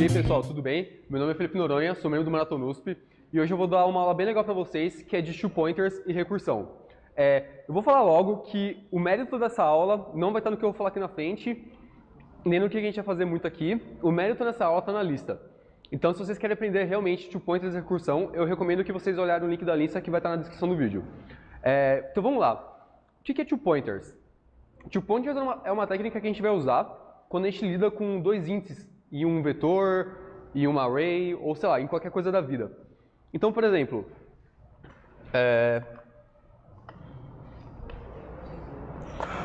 aí pessoal, tudo bem? Meu nome é Felipe Noronha, sou membro do Maratona USP e hoje eu vou dar uma aula bem legal para vocês que é de two pointers e recursão. Eu vou falar logo que o mérito dessa aula não vai estar no que eu vou falar aqui na frente, nem no que a gente vai fazer muito aqui. O mérito dessa aula está na lista. Então se vocês querem aprender realmente two pointers e recursão, eu recomendo que vocês olharem o link da lista que vai estar na descrição do vídeo. Então vamos lá. O que é two pointers? Two pointers é uma técnica que a gente vai usar quando a gente lida com dois índices, e um vetor, e uma array, ou sei lá, em qualquer coisa da vida. Então, por exemplo,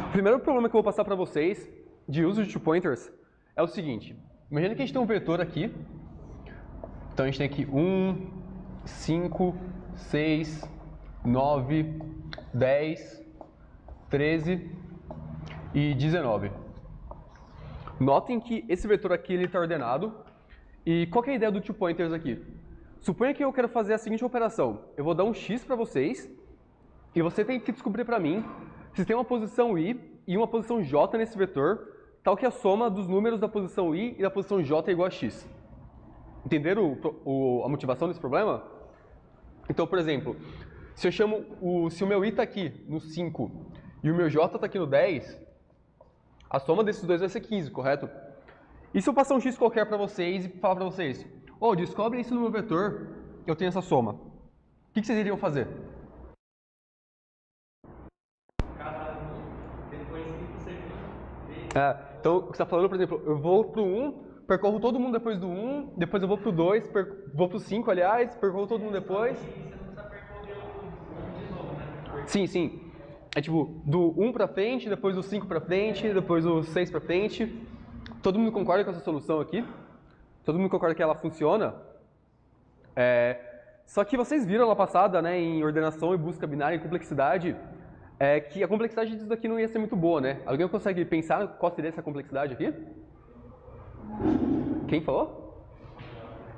o primeiro problema que eu vou passar para vocês de uso de two pointers é o seguinte. Imagina que a gente tem um vetor aqui. Então a gente tem aqui 1, 5, 6, 9, 10, 13 e 19. Notem que esse vetor aqui está ordenado. E qual que é a ideia do two pointers aqui? Suponha que eu quero fazer a seguinte operação. Eu vou dar um x para vocês e você tem que descobrir para mim se tem uma posição i e uma posição j nesse vetor, tal que a soma dos números da posição i e da posição j é igual a x. Entenderam a motivação desse problema? Então, por exemplo, se o meu i está aqui no 5 e o meu j está aqui no 10, a soma desses dois vai ser 15, correto? E se eu passar um x qualquer para vocês e falar para vocês, descobre isso no meu vetor, que eu tenho essa soma. O que vocês iriam fazer? Então, o que você está falando, por exemplo, eu vou para o 1, percorro todo mundo depois do 1, depois eu vou para o 2, vou para o 5, aliás, percorro todo mundo depois. Você não precisa percorrer o 1 de novo, né? Sim, sim. É tipo, do 1 para frente, depois do 5 para frente, depois do 6 para frente. Todo mundo concorda com essa solução aqui? Todo mundo concorda que ela funciona? Só que vocês viram lá passada, né, em ordenação e busca binária e complexidade, que a complexidade disso daqui não ia ser muito boa, né? Alguém consegue pensar qual seria essa complexidade aqui? Quem falou?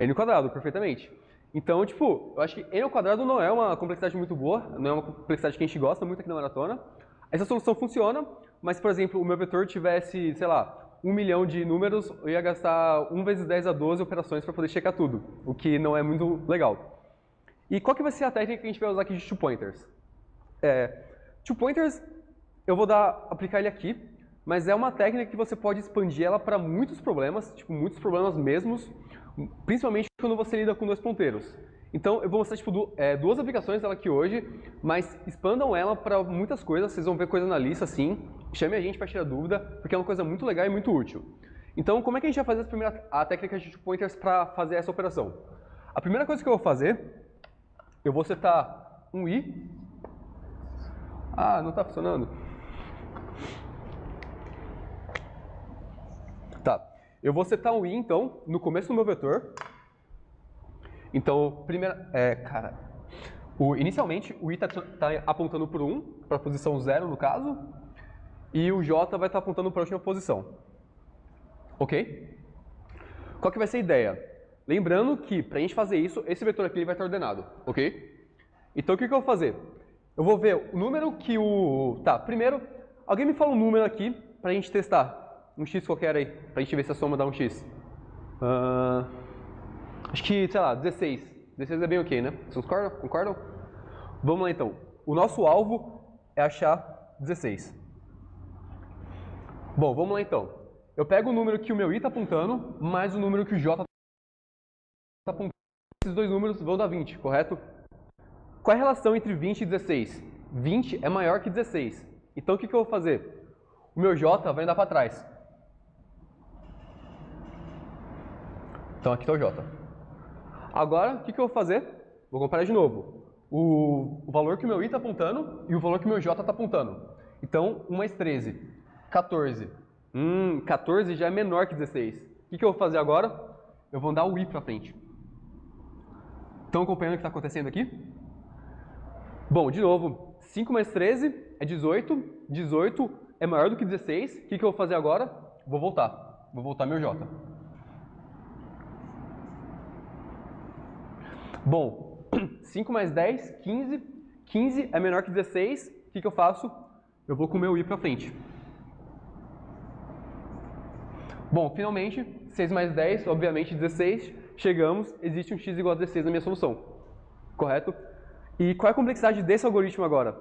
N ao quadrado, perfeitamente. Então, tipo, eu acho que N ao quadrado não é uma complexidade muito boa, não é uma complexidade que a gente gosta muito aqui na maratona. Essa solução funciona, mas, por exemplo, o meu vetor tivesse, sei lá, 1 milhão de números, eu ia gastar 1 vezes 10 a 12 operações para poder checar tudo, o que não é muito legal. E qual que vai ser a técnica que a gente vai usar aqui de two pointers? Two pointers, eu vou aplicar ele aqui, mas é uma técnica que você pode expandir ela para muitos problemas, tipo, muitos problemas mesmos, principalmente quando você lida com dois ponteiros. Então, eu vou mostrar tipo, duas aplicações dela aqui hoje, mas expandam ela para muitas coisas, vocês vão ver coisa na lista, assim. Chame a gente para tirar dúvida, porque é uma coisa muito legal e muito útil. Então, como é que a gente vai fazer a técnica de two pointers para fazer essa operação? A primeira coisa que eu vou fazer, eu vou setar um i. Não está funcionando. Tá. Eu vou setar um i, então, no começo do meu vetor. Então, inicialmente, o i está apontando para o 1, para a posição 0 no caso, e o j vai estar apontando para a última posição. Ok? Qual que vai ser a ideia? Lembrando que, para a gente fazer isso, esse vetor aqui ele vai estar ordenado. Ok? Então, o que eu vou fazer? Eu vou ver o número que primeiro, alguém me fala um número aqui para a gente testar. Um x qualquer aí, para a gente ver se a soma dá um x. Acho que, sei lá, 16. 16 é bem ok, né? Vocês concordam? Vamos lá então. O nosso alvo é achar 16. Bom, vamos lá então. Eu pego o número que o meu i está apontando, mais o número que o j está apontando. Esses dois números vão dar 20, correto? Qual é a relação entre 20 e 16? 20 é maior que 16. Então o que eu vou fazer? O meu j vai andar para trás. Então aqui está o j. Agora, o que eu vou fazer? Vou comparar de novo. O valor que o meu i está apontando e o valor que o meu j está apontando. Então, 1 mais 13. 14. 14 já é menor que 16. O que eu vou fazer agora? Eu vou andar o i para frente. Estão acompanhando o que está acontecendo aqui? Bom, de novo, 5 mais 13 é 18. 18 é maior do que 16. O que eu vou fazer agora? Vou voltar. Vou voltar meu j. Bom, 5 mais 10, 15. 15 é menor que 16. O que eu faço? Eu vou com o meu i para frente. Bom, finalmente, 6 mais 10, obviamente 16. Chegamos, existe um x igual a 16 na minha solução. Correto? E qual é a complexidade desse algoritmo agora?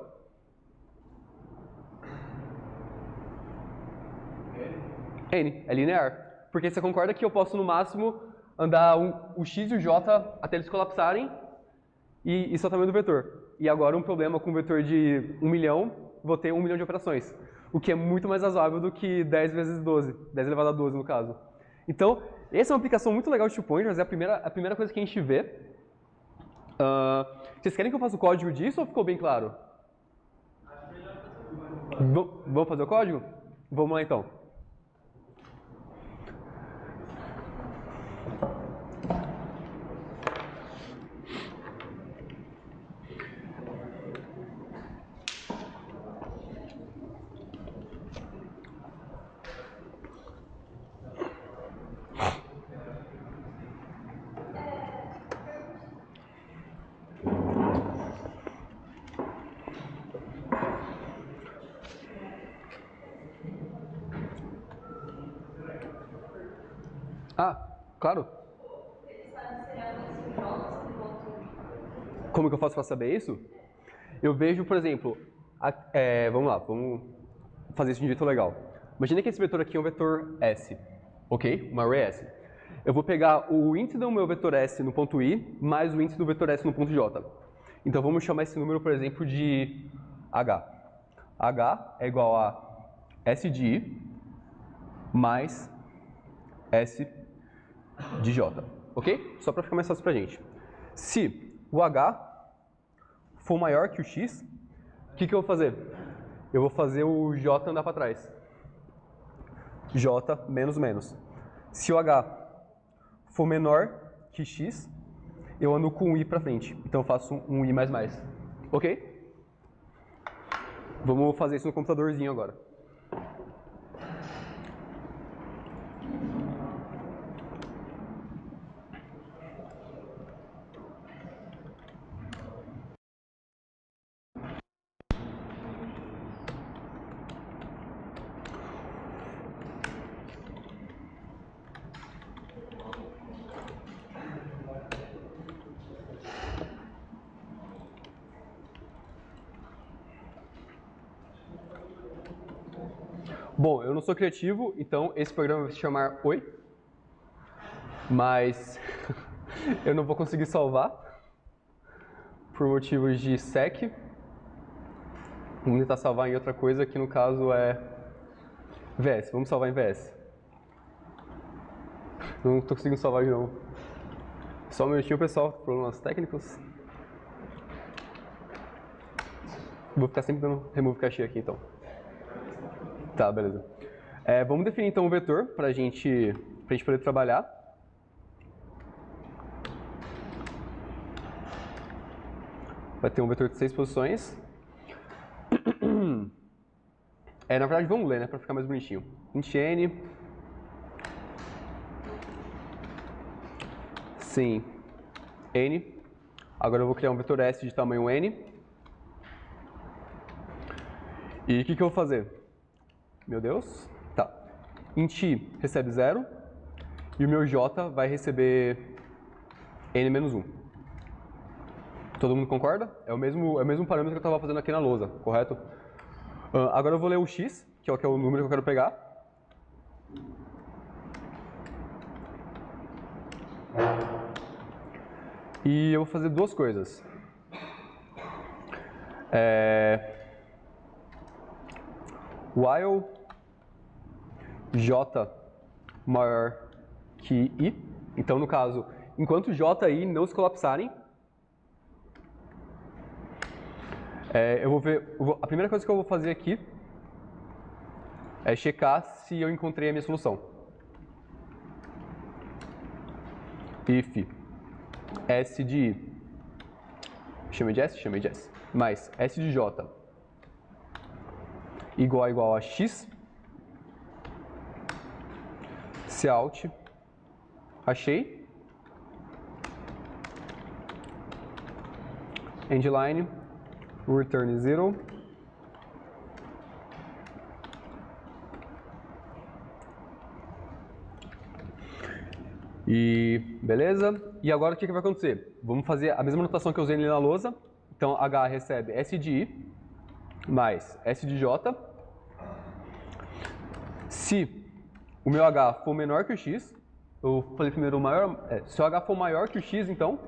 N, é linear. Porque você concorda que eu posso, no máximo, andar o x e o j até eles colapsarem e isso é o tamanho do vetor. E agora um problema com um vetor de 1 milhão, vou ter 1 milhão de operações. O que é muito mais razoável do que 10 vezes 12, 10 elevado a 12 no caso. Então, essa é uma aplicação muito legal de two-pointers, é a primeira coisa que a gente vê. Vocês querem que eu faça o código disso ou ficou bem claro? Vamos fazer o código? Vamos lá então. Ah, claro. Como que eu faço para saber isso? Eu vejo, por exemplo, vamos lá, vamos fazer isso de um jeito legal. Imagina que esse vetor aqui é um vetor S, ok? Uma array S. Eu vou pegar o índice do meu vetor S no ponto I mais o índice do vetor S no ponto J. Então vamos chamar esse número, por exemplo, de H. H é igual a S de I mais S de J, ok? Só para ficar mais fácil pra gente. Se o H for maior que o X, o que eu vou fazer? Eu vou fazer o J andar para trás. J menos menos. Se o H for menor que X, eu ando com I para frente. Então eu faço um I mais mais, ok? Vamos fazer isso no computadorzinho agora. Bom, eu não sou criativo, então esse programa vai se chamar Oi, mas eu não vou conseguir salvar por motivos de sec. Vamos tentar salvar em outra coisa, que no caso é VS. Vamos salvar em VS. Não estou conseguindo salvar de novo. Só um minutinho, pessoal. Problemas técnicos. Vou ficar sempre dando remove cache aqui, então. Tá, beleza. Vamos definir então um vetor para a gente poder trabalhar. Vai ter um vetor de 6 posições. Na verdade, vamos ler, né, para ficar mais bonitinho. Int n. Sim. N. Agora eu vou criar um vetor S de tamanho n. E o que eu vou fazer? Meu Deus. Tá. Int I recebe 0. E o meu J vai receber n menos 1. Todo mundo concorda? É o mesmo parâmetro que eu estava fazendo aqui na lousa, correto? Agora eu vou ler o x, que é o número que eu quero pegar. E eu vou fazer duas coisas. While j maior que i. Então, no caso, enquanto j e i não se colapsarem, a primeira coisa que eu vou fazer aqui é checar se eu encontrei a minha solução. If S de I, chamei de S? Chamei de S, mais S de J igual a X, se out, achei, endline, return 0, E beleza? E agora o que vai acontecer? Vamos fazer a mesma notação que eu usei ali na lousa. Então H recebe S de I mais S de J. Se o meu H for menor que o X, eu falei primeiro o maior, se o H for maior que o X, então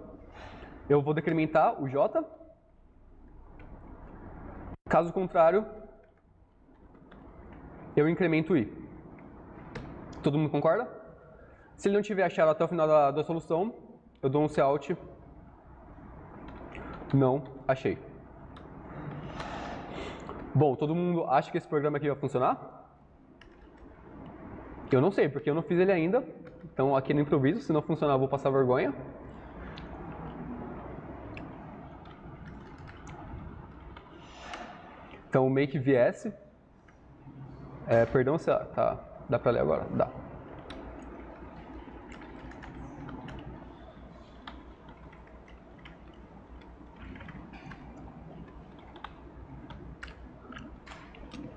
eu vou decrementar o J. Caso contrário, eu incremento o I. Todo mundo concorda? Se ele não tiver achado até o final da solução, eu dou um Cout. Não achei. Bom, todo mundo acha que esse programa aqui vai funcionar? Eu não sei, porque eu não fiz ele ainda. Então aqui no improviso, se não funcionar eu vou passar vergonha. Então make vs. Perdão se tá, dá pra ler agora? Dá.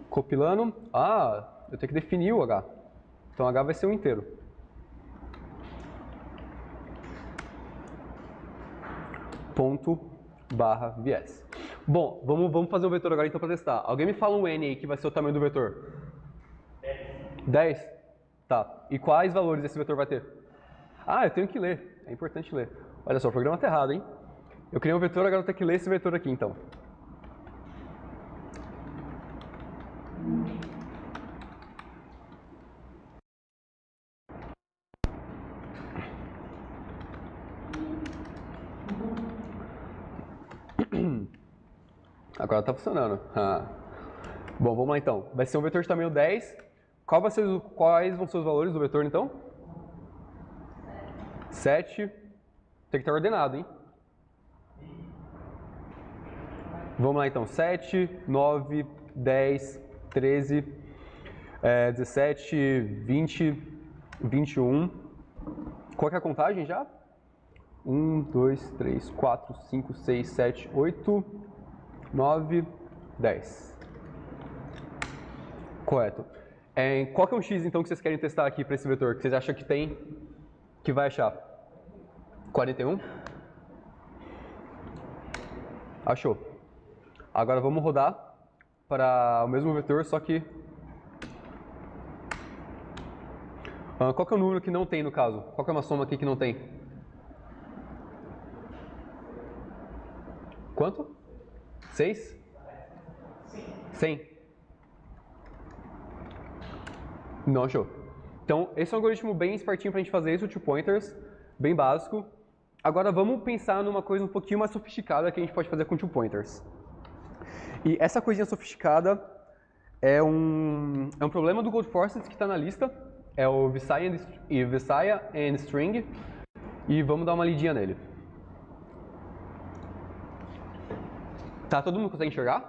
Compilando. Eu tenho que definir o H. Então H vai ser um inteiro. Ponto barra viés. Bom, vamos fazer o vetor agora então para testar. Alguém me fala um N aí que vai ser o tamanho do vetor? 10. Tá. E quais valores esse vetor vai ter? Eu tenho que ler. É importante ler. Olha só, o programa tá errado, hein? Eu criei um vetor, agora eu tenho que ler esse vetor aqui então. Agora tá funcionando. Bom, vamos lá então. Vai ser um vetor de tamanho 10. Quais vão ser os valores do vetor então? 7. Tem que estar ordenado, hein? Vamos lá então. 7, 9, 10, 13, 17, 20, 21. Qual que é a contagem já? 1, 2, 3, 4, 5, 6, 7, 8, 9, 10. Correto. Qual que é o x então que vocês querem testar aqui para esse vetor? Que vocês acham que tem, que vai achar? 41? Achou. Agora vamos rodar para o mesmo vetor, só que... qual que é o número que não tem no caso? Qual que é uma soma aqui que não tem? Quanto? 6? 100? Não achou. Então, esse é um algoritmo bem espertinho para a gente fazer isso, two pointers, bem básico. Agora vamos pensar numa coisa um pouquinho mais sofisticada que a gente pode fazer com two pointers. E essa coisinha sofisticada é um problema do Goldforces que está na lista. É o Visaya and String. E vamos dar uma lidinha nele. Tá, todo mundo consegue enxergar?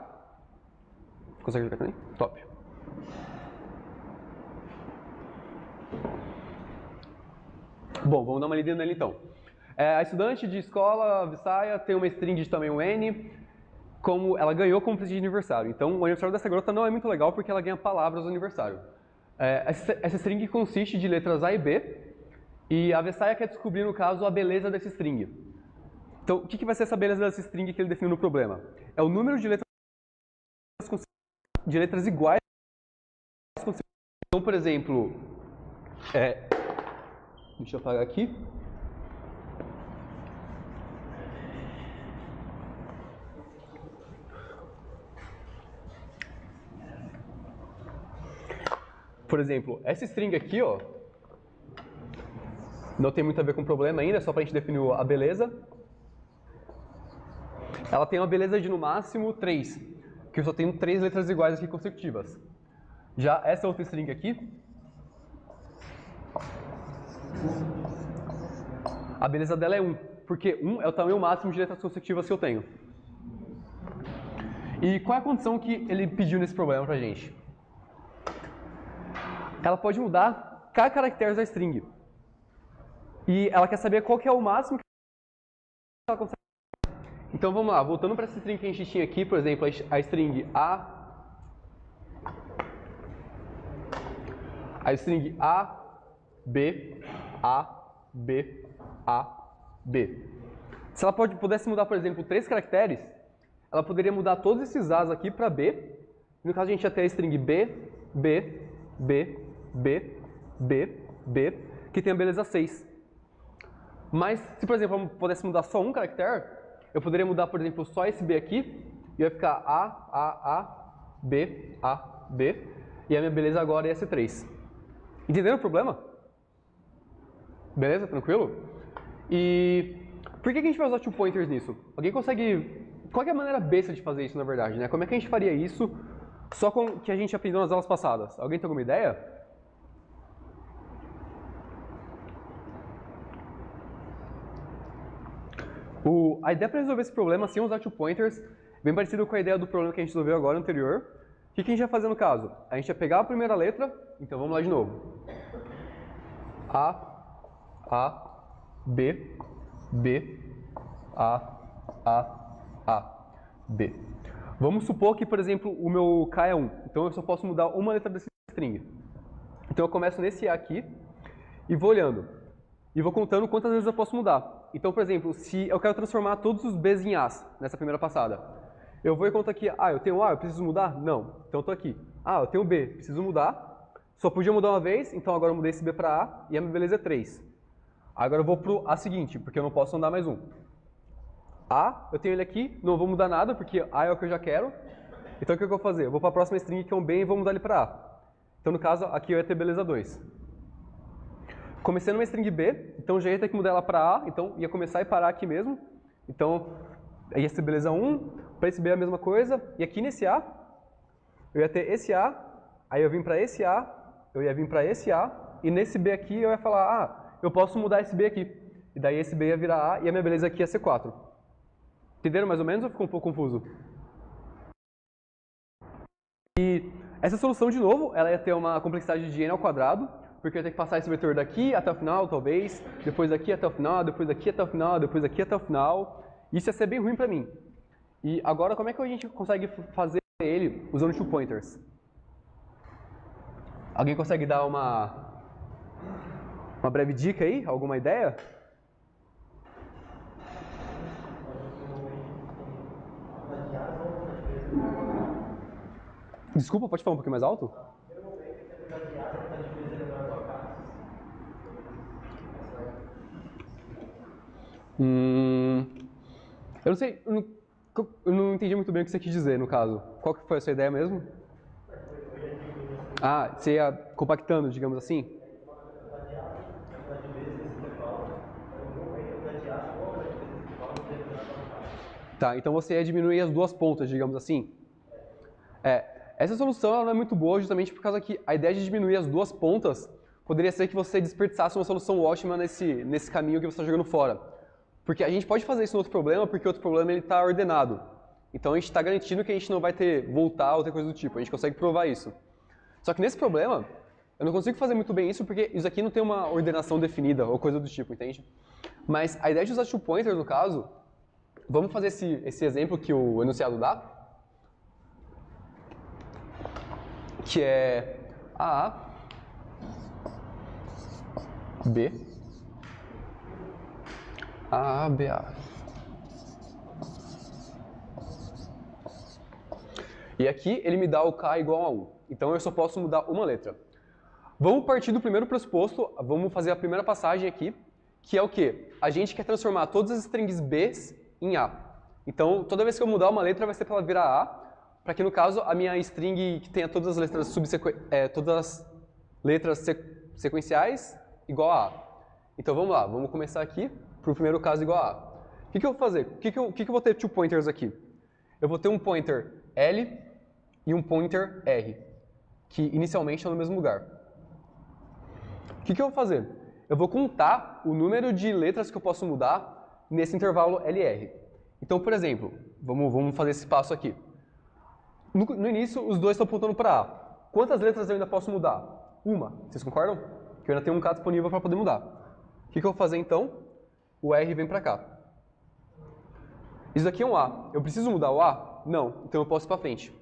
Consegue enxergar também? Top. Bom, vamos dar uma lidinha nele então. A estudante de escola, Visaya, tem uma string de tamanho N. Como ela ganhou como presente de aniversário. Então, o aniversário dessa garota não é muito legal porque ela ganha palavras no aniversário. Essa string consiste de letras A e B, e a Visaya quer descobrir, no caso, a beleza dessa string. Então, o que vai ser essa beleza dessa string que ele definiu no problema? É o número de letras iguais. Então, por exemplo, deixa eu apagar aqui. Por exemplo, essa string aqui, ó, não tem muito a ver com o problema ainda, é só para a gente definir a beleza. Ela tem uma beleza de no máximo 3, que eu só tenho 3 letras iguais aqui consecutivas. Já essa outra string aqui, a beleza dela é 1, porque 1 é o tamanho máximo de letras consecutivas que eu tenho. E qual é a condição que ele pediu nesse problema pra gente? Ela pode mudar cada caractere da string. E ela quer saber qual que é o máximo que ela consegue. Então vamos lá, voltando para essa string que a gente tinha aqui, por exemplo, a string A, B, B, A, B. Se ela pudesse mudar, por exemplo, 3 caracteres, ela poderia mudar todos esses A's aqui para B. No caso, a gente ia ter a string B, B, B, B, B, B, que tem a beleza 6. Mas, se por exemplo eu pudesse mudar só um caractere, eu poderia mudar, por exemplo, só esse B aqui, e ia ficar A, B, e a minha beleza agora ia ser 3. Entenderam o problema? Beleza? Tranquilo? E por que a gente vai usar two pointers nisso? Alguém consegue... Qual é a maneira besta de fazer isso, na verdade, né? Como é que a gente faria isso só com o que a gente aprendeu nas aulas passadas? Alguém tem alguma ideia? A ideia para resolver esse problema sem usar two pointers, bem parecido com a ideia do problema que a gente resolveu agora anterior. O que a gente ia fazer no caso? A gente ia pegar a primeira letra, então vamos lá de novo. A, B, B, A, B. Vamos supor que, por exemplo, o meu K é 1, então eu só posso mudar uma letra desse string. Então eu começo nesse A aqui e vou olhando. E vou contando quantas vezes eu posso mudar. Então, por exemplo, se eu quero transformar todos os B's em A's nessa primeira passada, eu vou e conto aqui, eu tenho A, eu preciso mudar? Não. Então eu estou aqui. Eu tenho B, preciso mudar. Só podia mudar uma vez, então agora eu mudei esse B para A e a minha beleza é 3. Agora eu vou para o A seguinte, porque eu não posso andar mais um. A, eu tenho ele aqui, não vou mudar nada, porque A é o que eu já quero. Então o que eu vou fazer? Eu vou para a próxima string, que é um B, e vou mudar ele para A. Então no caso, aqui eu ia ter beleza 2. Comecei numa string B, então já ia ter que mudar ela para A, então ia começar e parar aqui mesmo. Então ia ser beleza 1, para esse B é a mesma coisa, e aqui nesse A, eu ia ter esse A, aí eu vim para esse A, eu ia vir para esse A, e nesse B aqui eu ia falar, eu posso mudar esse B aqui. E daí esse B ia virar A, e a minha beleza aqui ia ser 4. Entenderam mais ou menos ou ficou um pouco confuso? E essa solução, de novo, ela ia ter uma complexidade de n ao quadrado, porque eu ia ter que passar esse vetor daqui até o final, talvez, depois daqui até o final, depois daqui até o final, depois daqui até o final. Isso ia ser bem ruim para mim. E agora, como é que a gente consegue fazer ele usando two pointers? Alguém consegue dar uma breve dica aí? Alguma ideia? Desculpa, pode falar um pouquinho mais alto? Eu não sei, eu não entendi muito bem o que você quis dizer, no caso. Qual que foi a sua ideia mesmo? Você ia compactando, digamos assim? Tá, então você ia diminuir as duas pontas, digamos assim? Essa solução ela não é muito boa justamente por causa que a ideia de diminuir as duas pontas poderia ser que você desperdiçasse uma solução ótima nesse caminho que você está jogando fora. Porque a gente pode fazer isso no outro problema, porque o outro problema está ordenado. Então a gente está garantindo que a gente não vai voltar ou ter coisa do tipo. A gente consegue provar isso. Só que nesse problema, eu não consigo fazer muito bem isso porque isso aqui não tem uma ordenação definida ou coisa do tipo, entende? Mas a ideia de usar two pointers, no caso, vamos fazer esse exemplo que o enunciado dá, que é A, B, A, B, A. E aqui ele me dá o K igual a 1. Então eu só posso mudar uma letra. Vamos partir do primeiro pressuposto, vamos fazer a primeira passagem aqui, que é o quê? A gente quer transformar todas as strings B's em A. Então toda vez que eu mudar uma letra vai ser para ela virar A, para que no caso a minha string que tenha todas as letras sequenciais igual a A. Então vamos lá, vamos começar aqui para o primeiro caso igual a A. O que eu vou fazer? O que eu vou ter two pointers aqui? Eu vou ter um pointer L e um pointer R, que inicialmente estão no mesmo lugar. O que eu vou fazer? Eu vou contar o número de letras que eu posso mudar nesse intervalo LR. Então, por exemplo, vamos fazer esse passo aqui. No início, os dois estão apontando para A. Quantas letras eu ainda posso mudar? Uma. Vocês concordam? Que eu ainda tenho um K disponível para poder mudar. O que eu vou fazer então? O R vem para cá. Isso aqui é um A. Eu preciso mudar o A? Não. Então eu posso ir para frente.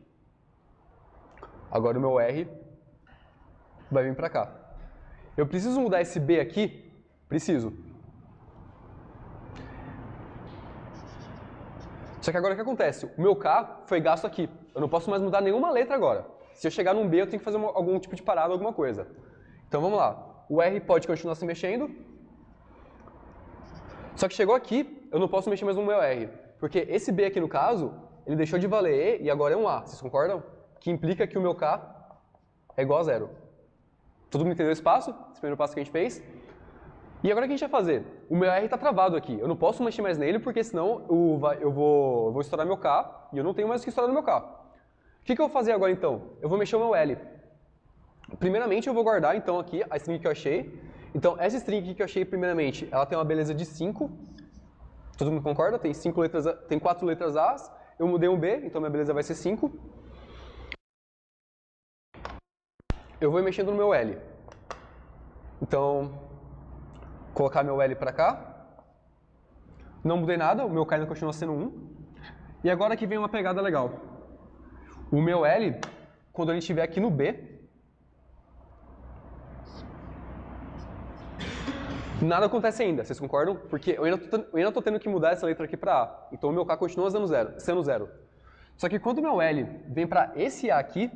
Agora o meu R vai vir para cá. Eu preciso mudar esse B aqui? Preciso. Só que agora o que acontece? O meu K foi gasto aqui. Eu não posso mais mudar nenhuma letra agora. Se eu chegar num B, eu tenho que fazer algum tipo de parada, alguma coisa. Então vamos lá. O R pode continuar se mexendo. Só que chegou aqui, eu não posso mexer mais no meu R. Porque esse B aqui no caso, ele deixou de valer E e agora é um A. Vocês concordam? Que implica que o meu K é igual a zero. Todo mundo entendeu esse passo? Esse primeiro passo que a gente fez? E agora o que a gente vai fazer? O meu R está travado aqui. Eu não posso mexer mais nele porque senão eu vou estourar meu K e eu não tenho mais o que estourar no meu K. O que eu vou fazer agora então? Eu vou mexer o meu L. Primeiramente eu vou guardar então aqui a string que eu achei. Então essa string aqui que eu achei primeiramente, ela tem uma beleza de 5. Todo mundo concorda? Tem 4 letras A. Eu mudei um B, então minha beleza vai ser 5. Eu vou mexendo no meu L. Então, colocar meu L para cá. Não mudei nada, o meu K ainda continua sendo 1. E agora que vem uma pegada legal. O meu L, quando ele estiver aqui no B, nada acontece ainda, vocês concordam? Porque eu ainda tô tendo que mudar essa letra aqui para A. Então o meu K continua sendo zero. Só que quando o meu L vem para esse A aqui,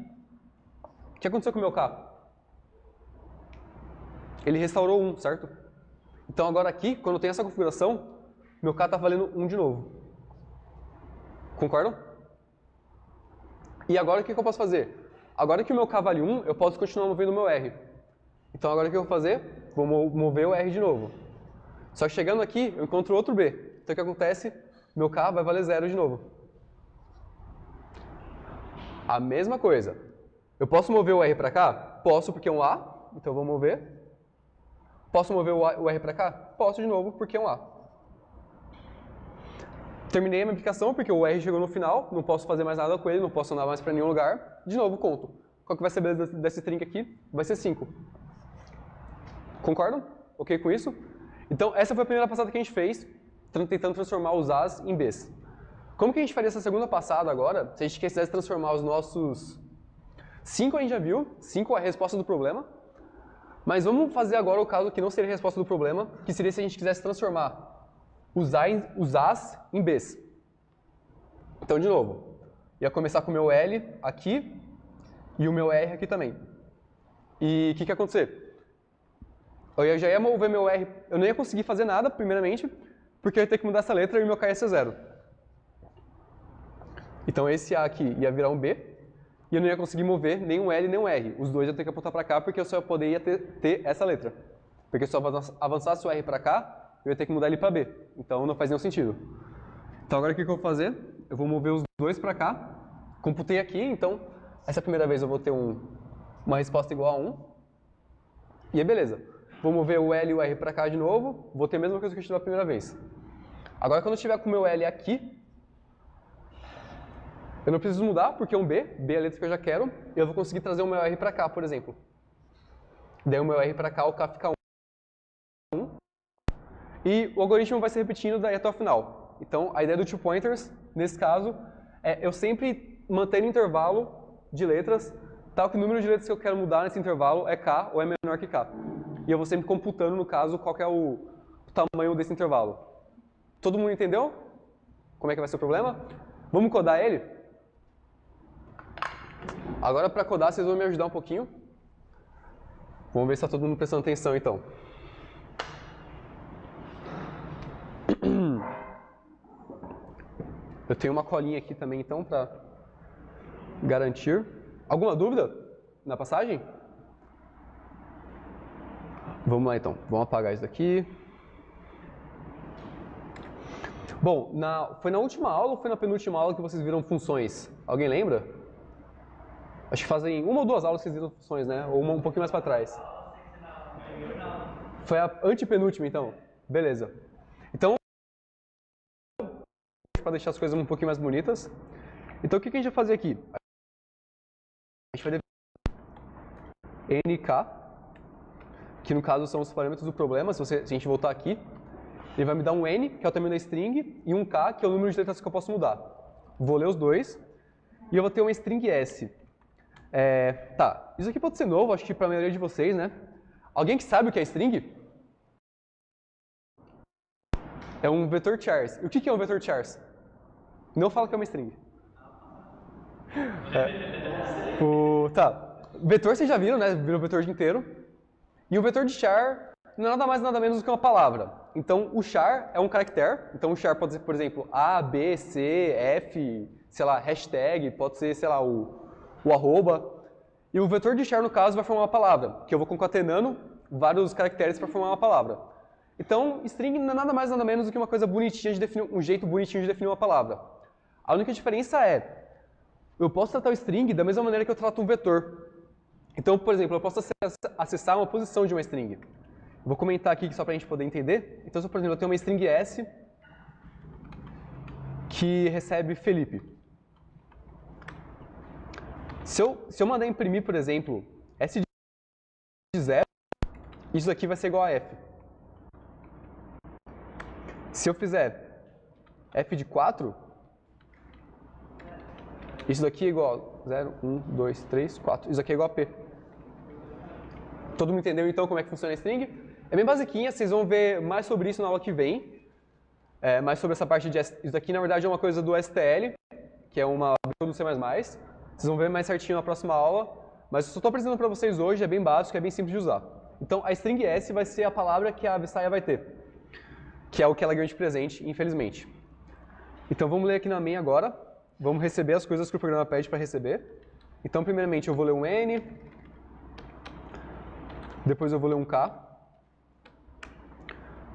o que aconteceu com o meu K? Ele restaurou 1, certo? Então agora aqui, quando eu tenho essa configuração, meu K está valendo 1 de novo. Concordam? E agora o que eu posso fazer? Agora que o meu K vale 1, eu posso continuar movendo o meu R. Então agora o que eu vou fazer? Vou mover o R de novo. Só que chegando aqui, eu encontro outro B. Então o que acontece? Meu K vai valer 0 de novo. A mesma coisa. Eu posso mover o R para cá? Posso, porque é um A. Então eu vou mover. Posso mover o R para cá? Posso de novo, porque é um A. Terminei a minha aplicação, porque o R chegou no final, não posso fazer mais nada com ele, não posso andar mais para nenhum lugar. De novo, conto. Qual que vai ser a beleza dessa string aqui? Vai ser 5. Concordam? Ok com isso? Então, essa foi a primeira passada que a gente fez, tentando transformar os A's em B's. Como que a gente faria essa segunda passada agora, se a gente quisesse transformar os nossos 5 a gente já viu, 5 é a resposta do problema, mas vamos fazer agora o caso que não seria a resposta do problema, que seria se a gente quisesse transformar os A's em B's. Então, de novo, ia começar com o meu L aqui e o meu R aqui também. E o que ia acontecer? Eu já ia mover meu R, eu não ia conseguir fazer nada, primeiramente, porque eu ia ter que mudar essa letra e o meu K ia ser 0. Então esse A aqui ia virar um B, e eu não ia conseguir mover nem um L nem um R. Os dois iam ter que apontar para cá, porque eu só poderia ter essa letra. Porque se eu avançasse o R para cá, eu ia ter que mudar ele para B. Então não faz nenhum sentido. Então agora o que eu vou fazer? Eu vou mover os dois para cá. Computei aqui, então essa primeira vez eu vou ter uma resposta igual a 1. E aí beleza. Vou mover o L e o R para cá de novo. Vou ter a mesma coisa que eu tive a primeira vez. Agora quando eu estiver com o meu L aqui, eu não preciso mudar, porque é um B. B é a letra que eu já quero. E eu vou conseguir trazer o meu R para cá, por exemplo. Daí o meu R para cá, o K fica 1. E o algoritmo vai se repetindo daí até o final. Então, a ideia do 2 pointers, nesse caso, é eu sempre manter o intervalo de letras, tal que o número de letras que eu quero mudar nesse intervalo é K ou é menor que K. E eu vou sempre computando, no caso, qual que é o tamanho desse intervalo. Todo mundo entendeu? Como é que vai ser o problema? Vamos codar ele? Agora, para codar, vocês vão me ajudar um pouquinho. Vamos ver se está todo mundo prestando atenção, então. Eu tenho uma colinha aqui também, então, para garantir. Alguma dúvida na passagem? Vamos lá, então. Vamos apagar isso daqui. Bom, foi na última aula ou foi na penúltima aula que vocês viram funções? Alguém lembra? Acho que fazem uma ou duas aulas que vocês viram funções, né? Ou uma um pouquinho mais para trás. Foi a antepenúltima, então? Beleza. Então, para deixar as coisas um pouquinho mais bonitas. Então, o que a gente vai fazer aqui? A gente vai definir NK, que no caso são os parâmetros do problema. Se a gente voltar aqui, ele vai me dar um N, que é o tamanho da string, e um K, que é o número de letras que eu posso mudar. Vou ler os dois, e eu vou ter uma string S. Tá, isso aqui pode ser novo, acho que para a maioria de vocês, né? Alguém que sabe o que é string? É um vetor chars. E o que é um vetor chars? Não fala que é uma string. Tá. Vetor vocês já viram, né? Viram o vetor de inteiro. E o vetor de char não é nada mais nada menos do que uma palavra. Então, o char é um caractere. Então, o char pode ser, por exemplo, A, B, C, F, sei lá, hashtag, pode ser, sei lá, o arroba. E o vetor de char, no caso, vai formar uma palavra, que eu vou concatenando vários caracteres para formar uma palavra. Então, string não é nada mais nada menos do que uma coisa bonitinha de definir, um jeito bonitinho de definir uma palavra. A única diferença é, eu posso tratar o string da mesma maneira que eu trato um vetor. Então, por exemplo, eu posso acessar uma posição de uma string. Vou comentar aqui só para a gente poder entender. Então, por exemplo, eu tenho uma string S que recebe Felipe. Se eu mandar imprimir, por exemplo, S de 0, isso daqui vai ser igual a F. Se eu fizer F de 4, isso daqui é igual a 0, 1, 2, 3, 4. Isso daqui é igual a P. Todo mundo entendeu, então, como é que funciona a string? É bem basiquinha, vocês vão ver mais sobre isso na aula que vem. Mais sobre essa parte de... Isso daqui, na verdade, é uma coisa do STL, que é uma do C++. Vocês vão ver mais certinho na próxima aula. Mas eu só estou apresentando para vocês hoje, é bem básico, é bem simples de usar. Então, a string S vai ser a palavra que a Visaya vai ter, que é o que ela ganhou de presente, infelizmente. Então, vamos ler aqui na main agora. Vamos receber as coisas que o programa pede para receber. Então, primeiramente, eu vou ler um N. Depois eu vou ler um K.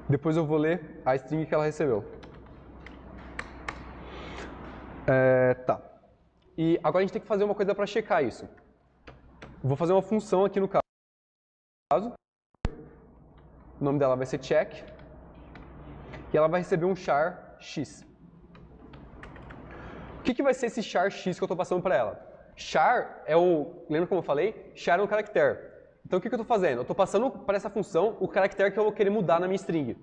Depois eu vou ler a string que ela recebeu. Tá. E agora a gente tem que fazer uma coisa para checar isso. Vou fazer uma função aqui no caso. O nome dela vai ser check. E ela vai receber um char x. O que vai ser esse char x que eu estou passando para ela? Char é o... Lembra como eu falei? Char é um caractere. Então o que eu estou fazendo? Eu estou passando para essa função o caractere que eu vou querer mudar na minha string.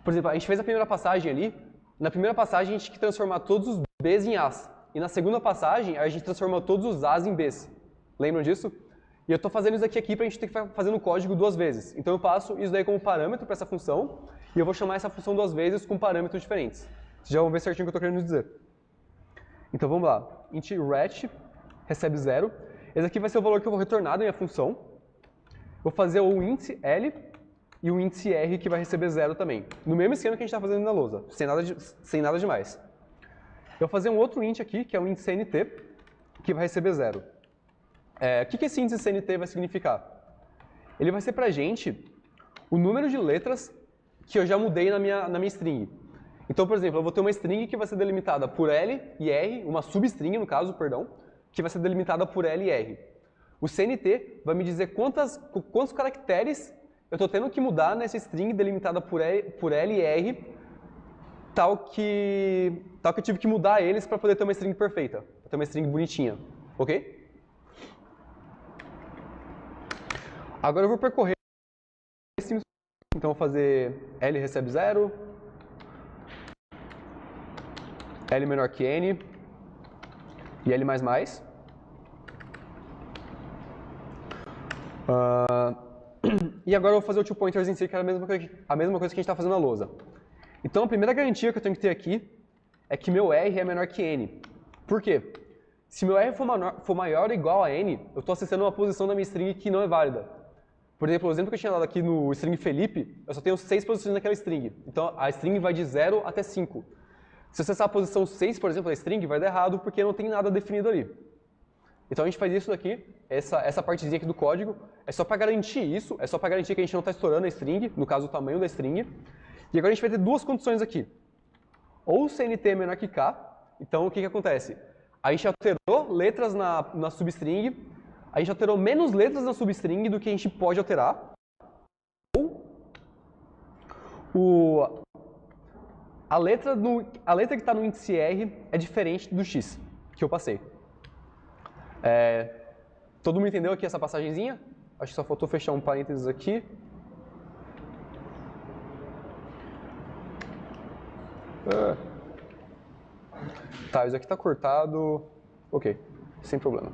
Por exemplo, a gente fez a primeira passagem ali. Na primeira passagem a gente tinha que transformar todos os b's em a's. E na segunda passagem a gente transformou todos os a's em b's. Lembram disso? E eu estou fazendo isso aqui para a gente ter que fazer no código 2 vezes. Então eu passo isso daí como parâmetro para essa função. E eu vou chamar essa função 2 vezes com parâmetros diferentes. Vocês já vão ver certinho o que eu estou querendo dizer. Então vamos lá. Int ret recebe 0. Esse aqui vai ser o valor que eu vou retornar da minha função. Vou fazer o int L e o int R que vai receber 0 também. No mesmo esquema que a gente está fazendo na lousa, sem nada demais. Eu vou fazer um outro int aqui, que é o int CNT, que vai receber 0. O que esse int CNT vai significar? Ele vai ser para a gente o número de letras que eu já mudei na minha string. Então, por exemplo, eu vou ter uma string que vai ser delimitada por L e R, uma substring, no caso, perdão, que vai ser delimitada por L e R. O CNT vai me dizer quantos caracteres eu estou tendo que mudar nessa string delimitada por L e R, tal que eu tive que mudar eles para poder ter uma string perfeita, para ter uma string bonitinha, ok? Agora eu vou percorrer esse, então eu vou fazer L recebe 0, L menor que N e L++. E agora eu vou fazer o toPointers em si, que é a mesma coisa que a gente está fazendo na lousa. Então a primeira garantia que eu tenho que ter aqui é que meu R é menor que N. Por quê? Se meu R for maior ou igual a N, eu estou acessando uma posição da minha string que não é válida. Por exemplo, o exemplo que eu tinha dado aqui no string Felipe, eu só tenho 6 posições naquela string. Então a string vai de 0 até 5. Se eu acessar a posição 6, por exemplo, da string, vai dar errado porque não tem nada definido ali. Então a gente faz isso daqui, essa partezinha aqui do código, é só para garantir isso, é só para garantir que a gente não está estourando a string, no caso o tamanho da string. E agora a gente vai ter duas condições aqui. Ou o CNT é menor que K, então o que acontece? A gente alterou letras na substring, a gente alterou menos letras na substring do que a gente pode alterar. Ou a letra que está no índice R é diferente do X que eu passei. Todo mundo entendeu aqui essa passagenzinha? Acho que só faltou fechar um parênteses aqui. Tá, isso aqui está cortado. Ok, sem problema.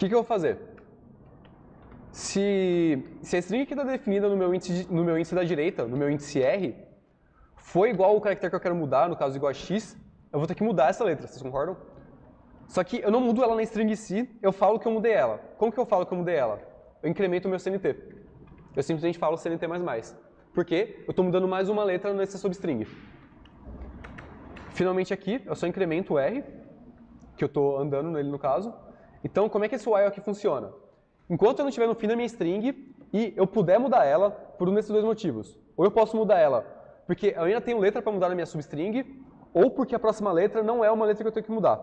que eu vou fazer? Se a string que está definida no meu índice da direita, no meu índice R, for igual ao caractere que eu quero mudar, no caso igual a x, eu vou ter que mudar essa letra, vocês concordam? Só que eu não mudo ela na string em si, eu falo que eu mudei ela. Como que eu falo que eu mudei ela? Eu incremento o meu CNT. Eu simplesmente falo CNT++. Porque eu estou mudando mais uma letra nessa substring. Finalmente aqui, eu só incremento o R, que eu estou andando nele no caso. Então, como é que esse while aqui funciona? Enquanto eu não estiver no fim da minha string e eu puder mudar ela por um desses dois motivos. Ou eu posso mudar ela porque eu ainda tenho letra para mudar na minha substring, ou porque a próxima letra não é uma letra que eu tenho que mudar.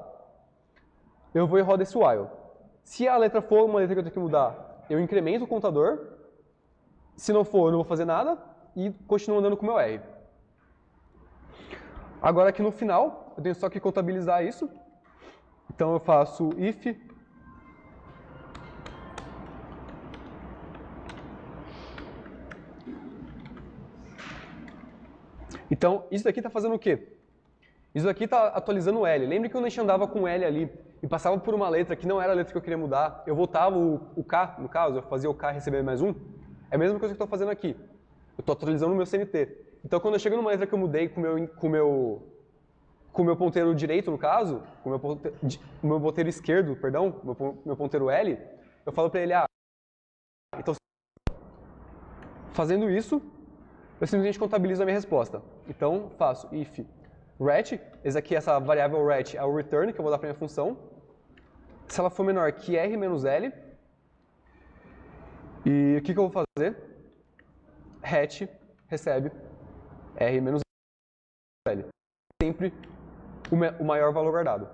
Eu vou e rodo esse while. Se a letra for uma letra que eu tenho que mudar, eu incremento o contador. Se não for, eu não vou fazer nada e continuo andando com o meu R. Agora aqui no final, eu tenho só que contabilizar isso. Então eu faço if Então, isso daqui está fazendo o quê? Isso daqui está atualizando o L. Lembre que quando a gente andava com o L ali e passava por uma letra que não era a letra que eu queria mudar, eu voltava o K, no caso, eu fazia o K receber mais um. É a mesma coisa que eu estou fazendo aqui. Eu estou atualizando o meu CNT. Então, quando eu chego numa letra que eu mudei com o meu ponteiro direito, no caso, com o meu ponteiro esquerdo, perdão, meu ponteiro L, eu falo para ele, então, fazendo isso, eu simplesmente contabilizo a minha resposta. Então, faço if ret, essa variável ret é o return que eu vou dar para minha função. Se ela for menor que r menos l, e o que eu vou fazer? Hat recebe r menos l. Sempre o maior valor guardado.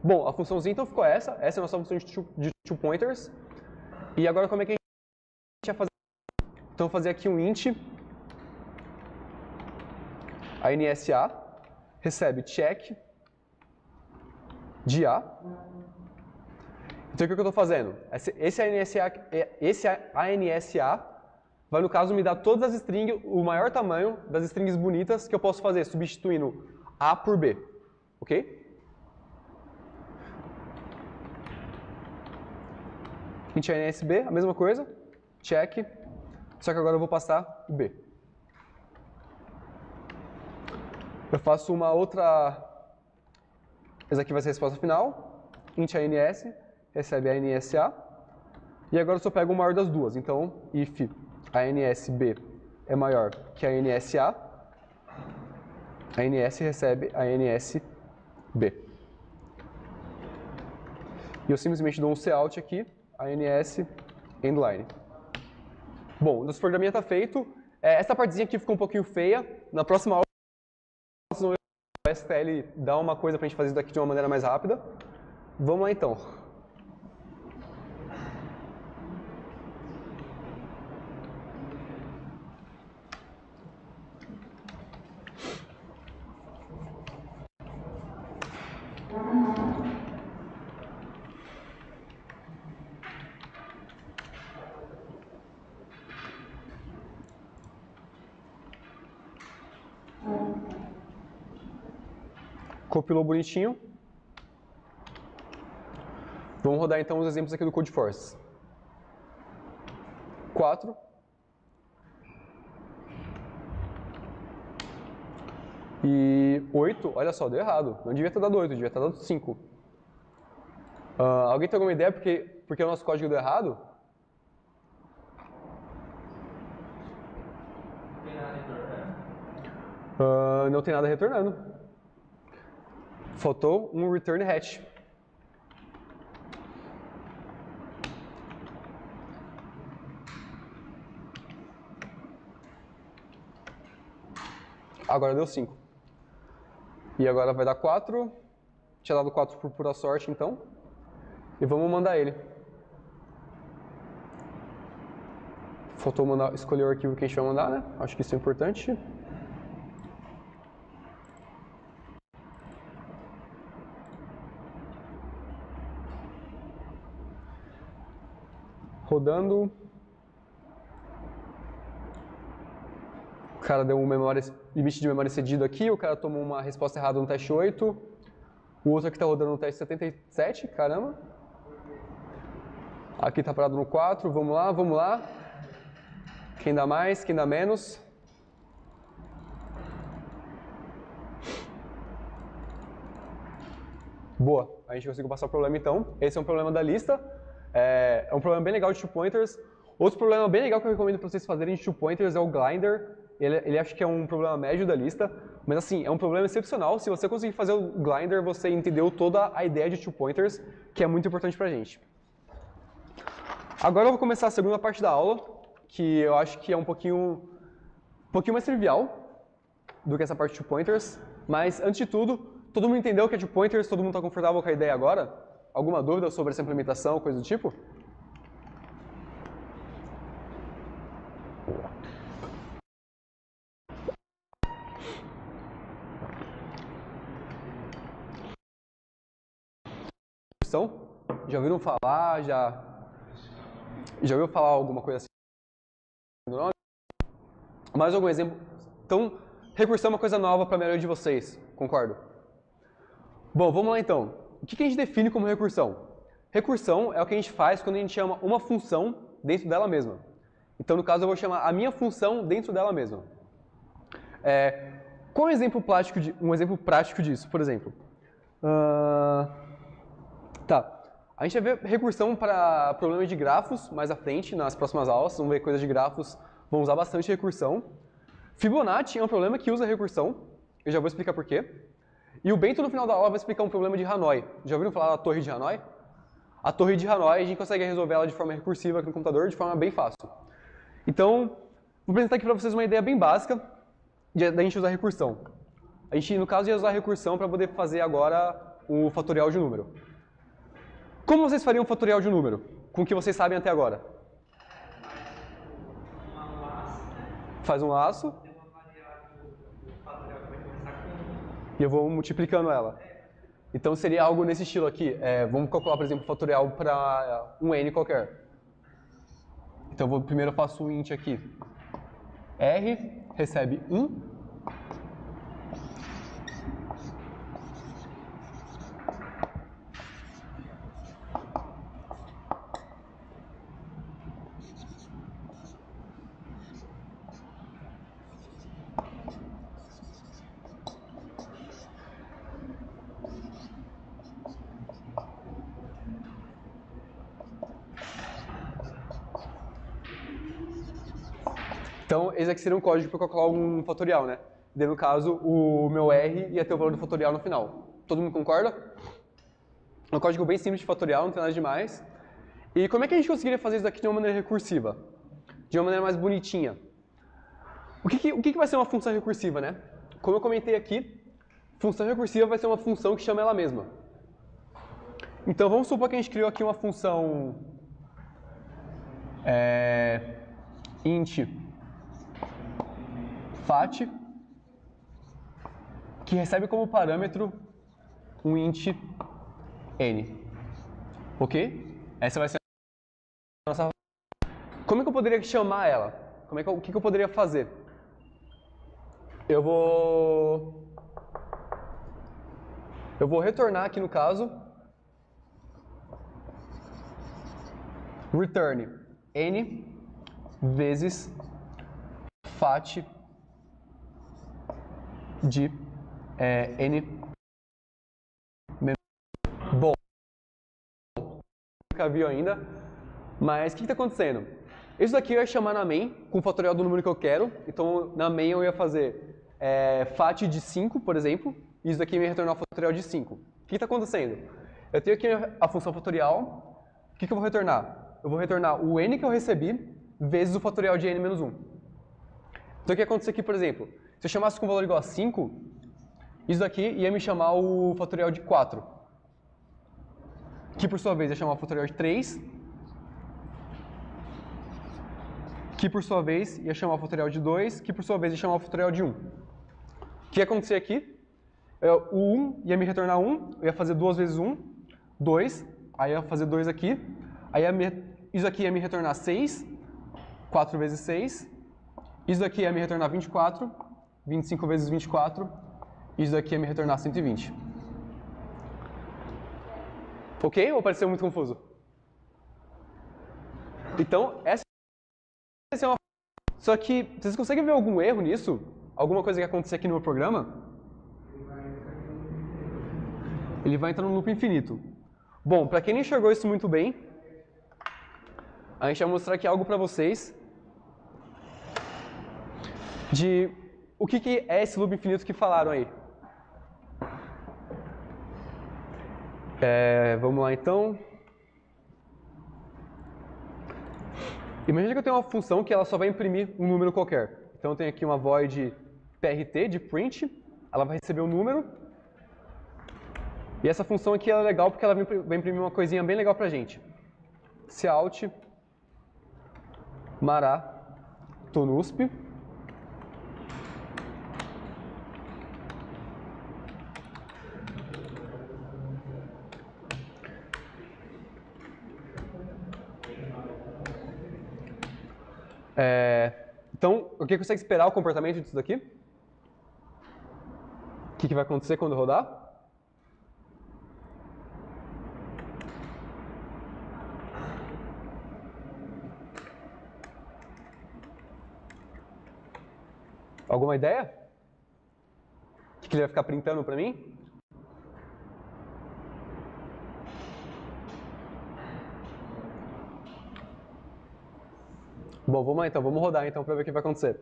Bom, a funçãozinha então ficou essa é a nossa função de two pointers. E agora como é que a gente vai fazer? Então, eu vou fazer aqui um int a NSA recebe check de A. Então, o que eu estou fazendo? Esse ANSA vai, no caso, me dar todas as strings, o maior tamanho das strings bonitas que eu posso fazer, substituindo A por B. Ok? Int ANSB, a mesma coisa, check, só que agora eu vou passar o B. Eu faço uma outra... Essa aqui vai ser a resposta final. Int ANS recebe a ANSA. E agora eu só pego o maior das duas. Então, if ANSB é maior que a ANSA, a ANS recebe a ANSB. E eu simplesmente dou um cout aqui, ANS endline. Bom, nosso programinha está feito. Essa partezinha aqui ficou um pouquinho feia. Na próxima aula, o STL dá uma coisa para a gente fazer isso daqui de uma maneira mais rápida. Vamos lá então. Compilou bonitinho. Vamos rodar então os exemplos aqui do Codeforce. 4. E 8, olha só, deu errado. Não devia ter dado 8, devia ter dado 5. Alguém tem alguma ideia porque o nosso código deu errado? Não tem nada retornando. Faltou um return hatch. Agora deu 5. E agora vai dar 4. Tinha dado 4 por pura sorte, então. E vamos mandar ele. Faltou escolher o arquivo que a gente vai mandar, né? Acho que isso é importante. Rodando. O cara deu um limite de memória excedido aqui, o cara tomou uma resposta errada no teste 8. O outro aqui está rodando no teste 77, caramba. Aqui está parado no 4, vamos lá, vamos lá. Quem dá mais, quem dá menos? Boa, a gente conseguiu passar o problema então. Esse é um problema da lista. É um problema bem legal de two pointers. Outro problema bem legal que eu recomendo para vocês fazerem de two pointers é o Glinder. Ele acho que é um problema médio da lista, mas assim, é um problema excepcional. Se você conseguir fazer o Glinder, você entendeu toda a ideia de two pointers, que é muito importante pra gente. Agora eu vou começar a segunda parte da aula, que eu acho que é um pouquinho mais trivial do que essa parte de two pointers, mas antes de tudo, todo mundo entendeu o que é two pointers? Todo mundo está confortável com a ideia agora? Alguma dúvida sobre essa implementação, coisa do tipo? Já ouviram falar? Já ouviu falar alguma coisa assim do nome? Mais algum exemplo? Então, recursão é uma coisa nova para a maioria de vocês, concordo? Bom, vamos lá então. O que a gente define como recursão? Recursão é o que a gente faz quando a gente chama uma função dentro dela mesma. Então, no caso, eu vou chamar a minha função dentro dela mesma. Qual é um exemplo prático disso, por exemplo? A gente vai ver recursão para problemas de grafos mais à frente, nas próximas aulas. Vamos ver coisas de grafos, vão usar bastante recursão. Fibonacci é um problema que usa recursão, eu já vou explicar por quê. E o Bento, no final da aula, vai explicar um problema de Hanoi. Já ouviram falar da torre de Hanoi? A torre de Hanoi, a gente consegue resolver ela de forma recursiva aqui no computador, de forma bem fácil. Então, vou apresentar aqui para vocês uma ideia bem básica da gente usar recursão. A gente, no caso, ia usar recursão para poder fazer agora o fatorial de um número. Como vocês fariam um fatorial de um número? Com o que vocês sabem até agora? Faz um laço. E eu vou multiplicando ela. Então seria algo nesse estilo aqui. Vamos calcular, por exemplo, o fatorial para um n qualquer. Então primeiro eu faço um int aqui. R recebe 1. Então, esse aqui seria um código para calcular um fatorial, né? Daí, no caso, o meu R ia ter o valor do fatorial no final. Todo mundo concorda? É um código bem simples de fatorial, não tem nada demais. E como é que a gente conseguiria fazer isso daqui de uma maneira recursiva? De uma maneira mais bonitinha? O que vai ser uma função recursiva, né? Como eu comentei aqui, função recursiva vai ser uma função que chama ela mesma. Então, vamos supor que a gente criou aqui uma função int fat, que recebe como parâmetro um int n. Ok? Essa vai ser a nossa... Como é que eu poderia chamar ela? O que eu poderia fazer? Eu vou retornar aqui no caso return n vezes fat de n menos. Bom, nunca viu ainda, mas o que está acontecendo? Isso daqui eu ia chamar na main com o fatorial do número que eu quero. Então, na main eu ia fazer fat de 5, por exemplo, e isso daqui ia me retornar o fatorial de 5. O que está acontecendo? Eu tenho aqui a função fatorial. O que eu vou retornar? Eu vou retornar o n que eu recebi vezes o fatorial de n menos 1. Então, o que acontece aqui, por exemplo? Se eu chamasse com valor igual a 5, isso daqui ia me chamar o fatorial de 4. Que, por sua vez, ia chamar o fatorial de 3. Que, por sua vez, ia chamar o fatorial de 2. Que, por sua vez, ia chamar o fatorial de 1. O que ia acontecer aqui? O 1 ia me retornar 1. Eu ia fazer 2 vezes 1, 2. Aí eu ia fazer 2 aqui. Aí isso aqui ia me retornar 6. 4 vezes 6. Isso daqui ia me retornar 24. 25 vezes 24. Isso daqui ia me retornar 120. Ok? Ou pareceu muito confuso? Então, essa é uma... Só que, vocês conseguem ver algum erro nisso? Alguma coisa que acontecer aqui no meu programa? Ele vai entrar no loop infinito. Bom, para quem não enxergou isso muito bem, a gente vai mostrar aqui algo para vocês de o que é esse loop infinito que falaram aí. Vamos lá então. Imagina que eu tenho uma função que ela só vai imprimir um número qualquer. Então eu tenho aqui uma void PRT de print, ela vai receber um número. E essa função aqui ela é legal porque ela vai imprimir uma coisinha bem legal pra gente. Cout mará tonusp. Então, o que consegue esperar o comportamento disso daqui? O que vai acontecer quando rodar? Alguma ideia? O que ele vai ficar printando para mim? Bom, vamos lá então, vamos rodar então para ver o que vai acontecer.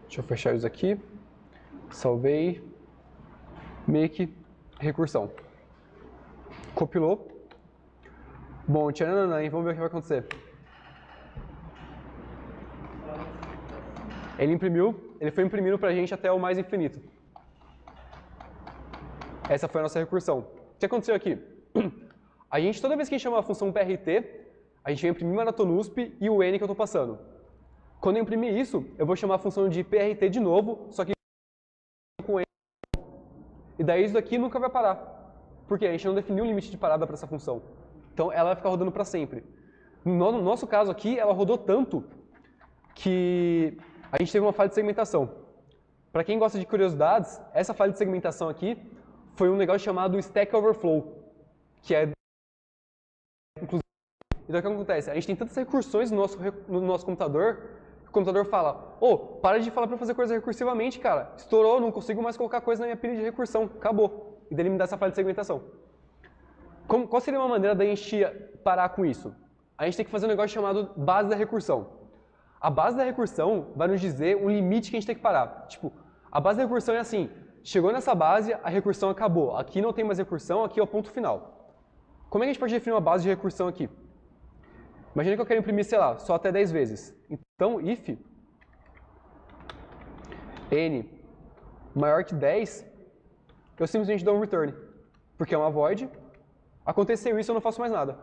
Deixa eu fechar isso aqui. Salvei. Make recursão. Compilou. Bom, tcharam, vamos ver o que vai acontecer. Ele foi imprimindo pra gente até o mais infinito. Essa foi a nossa recursão. O que aconteceu aqui? A gente, toda vez que a gente chama a função PRT, a gente vai imprimir mará tonusp e o n que eu estou passando. Quando eu imprimir isso, eu vou chamar a função de PRT de novo, só que com n. E daí isso daqui nunca vai parar. Porque a gente não definiu o limite de parada para essa função. Então ela vai ficar rodando para sempre. No nosso caso aqui, ela rodou tanto que a gente teve uma falha de segmentação. Para quem gosta de curiosidades, essa falha de segmentação aqui foi um negócio chamado Stack Overflow, que é... Inclusive, então o que acontece? A gente tem tantas recursões no nosso computador, que o computador fala, para de falar para fazer coisa recursivamente, cara. Estourou, não consigo mais colocar coisa na minha pilha de recursão. Acabou. E daí ele me dá essa falha de segmentação. Qual seria uma maneira da gente parar com isso? A gente tem que fazer um negócio chamado base da recursão. A base da recursão vai nos dizer um limite que a gente tem que parar. Tipo, a base da recursão é assim, chegou nessa base, a recursão acabou. Aqui não tem mais recursão, aqui é o ponto final. Como é que a gente pode definir uma base de recursão aqui? Imagina que eu quero imprimir, sei lá, só até 10 vezes. Então, if n maior que 10, eu simplesmente dou um return. Porque é uma void. Aconteceu isso, eu não faço mais nada.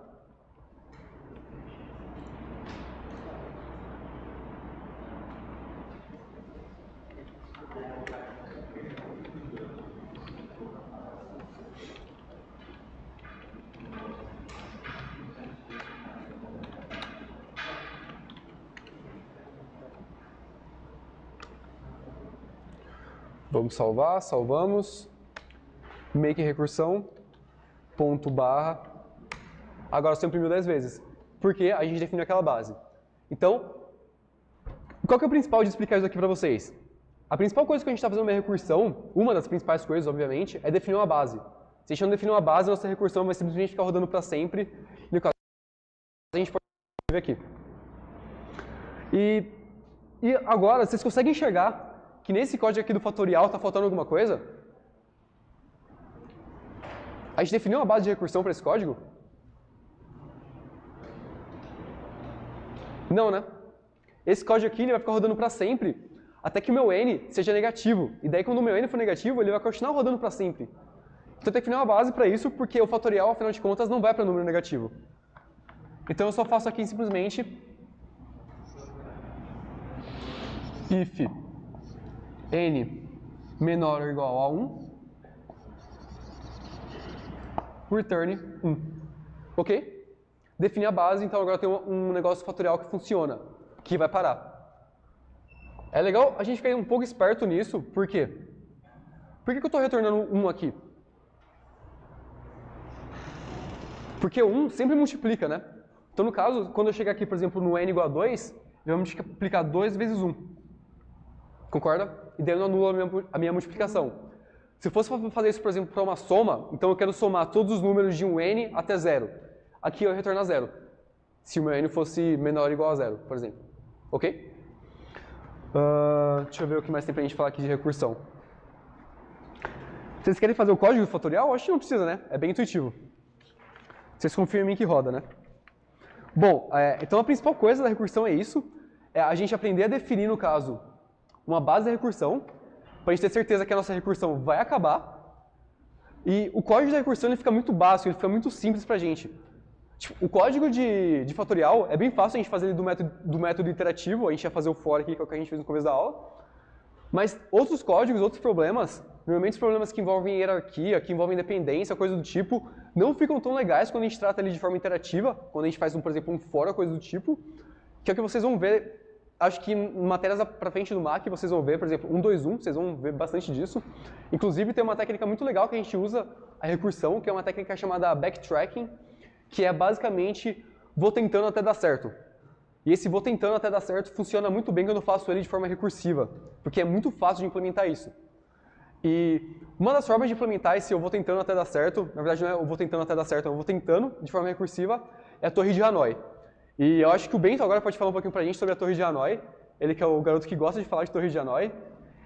Vamos salvar, salvamos. Make recursão. Ponto barra. Agora você imprimiu 10 vezes. Porque a gente definiu aquela base. Então, qual que é o principal de explicar isso aqui para vocês? A principal coisa que a gente está fazendo uma recursão, uma das principais coisas, obviamente, é definir uma base. Se a gente não definir uma base, nossa recursão vai simplesmente ficar rodando para sempre. E no caso, a gente pode ver aqui. E agora, vocês conseguem enxergar que nesse código aqui do fatorial está faltando alguma coisa? A gente definiu uma base de recursão para esse código? Não, né? Esse código aqui ele vai ficar rodando para sempre, até que o meu n seja negativo. E daí, quando o meu n for negativo, ele vai continuar rodando para sempre. Então, eu tenho que definir uma base para isso, porque o fatorial, afinal de contas, não vai para número negativo. Então, eu só faço aqui simplesmente if n menor ou igual a 1, return 1. Ok? defini a base, então agora eu tenho um negócio fatorial que funciona, que vai parar. É legal a gente ficar um pouco esperto nisso, por quê? Por que eu estou retornando 1 aqui? Porque 1 sempre multiplica, né? Então, no caso, quando eu chegar aqui, por exemplo, no n igual a 2, ele vai multiplicar 2 vezes 1. Concorda? E daí eu não anulo a minha multiplicação. Se fosse para fazer isso, por exemplo, para uma soma, então eu quero somar todos os números de um n até 0. Aqui eu retorno a 0. Se o meu n fosse menor ou igual a 0, por exemplo. Ok? Deixa eu ver o que mais tem pra gente falar aqui de recursão. Vocês querem fazer o código fatorial? Acho que não precisa, né? É bem intuitivo. Vocês confiam em mim que roda, né? Bom, então a principal coisa da recursão é isso. É a gente aprender a definir, no caso, uma base da recursão, para a gente ter certeza que a nossa recursão vai acabar. E o código da recursão ele fica muito básico, ele fica muito simples pra gente. Tipo, o código de fatorial é bem fácil a gente fazer ele do método iterativo, a gente ia fazer o for aqui, que é o que a gente fez no começo da aula. Mas outros códigos, outros problemas, normalmente os problemas que envolvem hierarquia, que envolvem dependência, coisa do tipo, não ficam tão legais quando a gente trata ele de forma interativa, quando a gente faz, por exemplo, um for ou coisa do tipo, que é o que vocês vão ver, acho que em matérias pra frente do MAC vocês vão ver, por exemplo, 121, vocês vão ver bastante disso. Inclusive tem uma técnica muito legal que a gente usa, a recursão, que é uma técnica chamada backtracking, que é basicamente vou tentando até dar certo. E esse vou tentando até dar certo funciona muito bem quando eu faço ele de forma recursiva, porque é muito fácil de implementar isso. E uma das formas de implementar esse eu vou tentando até dar certo, na verdade não é eu vou tentando até dar certo, eu vou tentando de forma recursiva, é a Torre de Hanoi. E eu acho que o Bento agora pode falar um pouquinho pra gente sobre a Torre de Hanoi, ele que é o garoto que gosta de falar de Torre de Hanoi,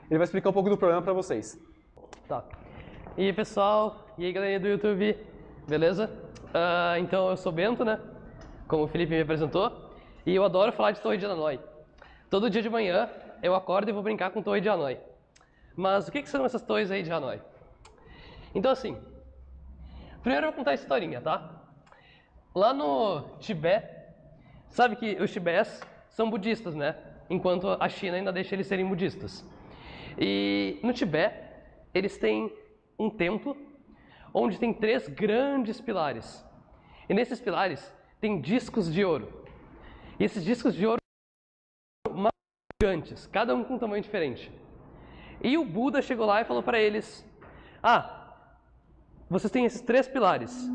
ele vai explicar um pouco do problema pra vocês. Tá. E aí pessoal, e aí galerinha do YouTube, beleza? Então eu sou Bento, né? Como o Felipe me apresentou. E eu adoro falar de Torre de Hanoi. Todo dia de manhã eu acordo e vou brincar com Torre de Hanoi. Mas o que são essas torres aí de Hanoi? Então assim, primeiro eu vou contar a historinha, tá? Lá no Tibete, sabe que os tibetes são budistas, né? Enquanto a China ainda deixa eles serem budistas. E no Tibete, eles têm um templo onde tem 3 grandes pilares. E nesses pilares tem discos de ouro. E esses discos de ouro são gigantes, cada um com um tamanho diferente. E o Buda chegou lá e falou para eles: vocês têm esses 3 pilares.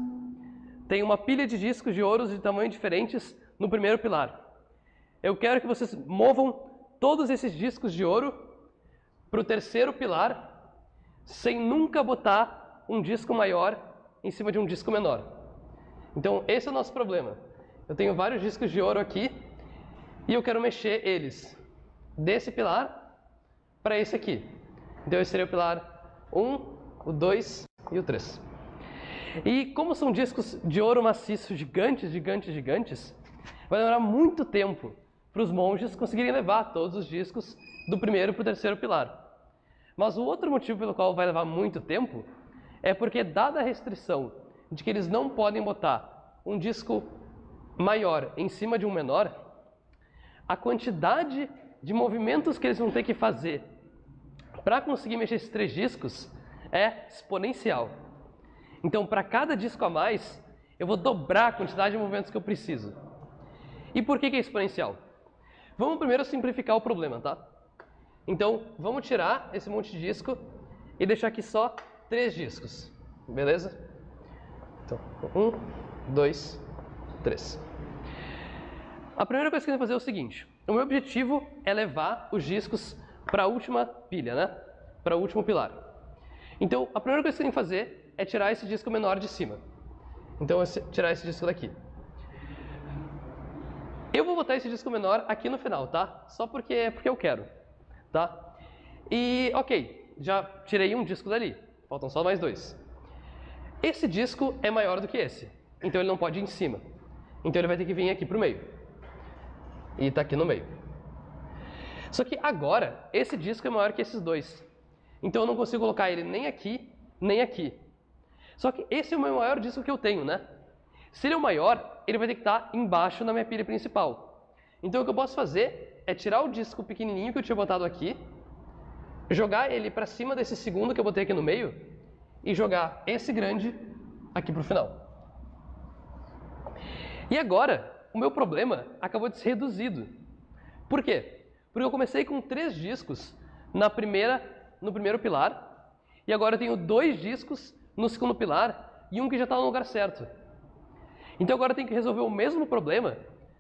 Tem uma pilha de discos de ouro de tamanhos diferentes no primeiro pilar. Eu quero que vocês movam todos esses discos de ouro para o terceiro pilar, sem nunca botar um disco maior em cima de um disco menor. Então esse é o nosso problema. Eu tenho vários discos de ouro aqui e eu quero mexer eles desse pilar para esse aqui. Então esse seria o pilar 1, o 2 e o 3. E como são discos de ouro maciço gigantes, vai demorar muito tempo para os monges conseguirem levar todos os discos do primeiro para o terceiro pilar. Mas o outro motivo pelo qual vai levar muito tempo é porque, dada a restrição de que eles não podem botar um disco maior em cima de um menor, a quantidade de movimentos que eles vão ter que fazer para conseguir mexer esses 3 discos é exponencial. Então, para cada disco a mais, eu vou dobrar a quantidade de movimentos que eu preciso. E por que é exponencial? Vamos primeiro simplificar o problema, tá? Então, vamos tirar esse monte de disco e deixar aqui só 3 discos, beleza? Então, 1, 2, 3. A primeira coisa que eu vou fazer é o seguinte: o meu objetivo é levar os discos para a última pilha, né? Para o último pilar. Então, a primeira coisa que eu tenho que fazer é tirar esse disco menor de cima. Então, eu vou tirar esse disco daqui. Eu vou botar esse disco menor aqui no final, tá? Só porque eu quero, tá? E, ok, já tirei um disco dali, faltam só mais 2. Esse disco é maior do que esse, então ele não pode ir em cima. Então ele vai ter que vir aqui pro meio. E tá aqui no meio. Só que agora, esse disco é maior que esses 2. Então eu não consigo colocar ele nem aqui, nem aqui. Só que esse é o meu maior disco que eu tenho, né? Se ele é o maior, ele vai ter que estar embaixo na minha pilha principal. Então o que eu posso fazer é tirar o disco pequenininho que eu tinha botado aqui, jogar ele para cima desse segundo que eu botei aqui no meio e jogar esse grande aqui pro final. E agora, o meu problema acabou de ser reduzido. Por quê? Porque eu comecei com 3 discos no primeiro pilar, e agora eu tenho 2 discos no segundo pilar e um que já está no lugar certo. Então agora eu tenho que resolver o mesmo problema,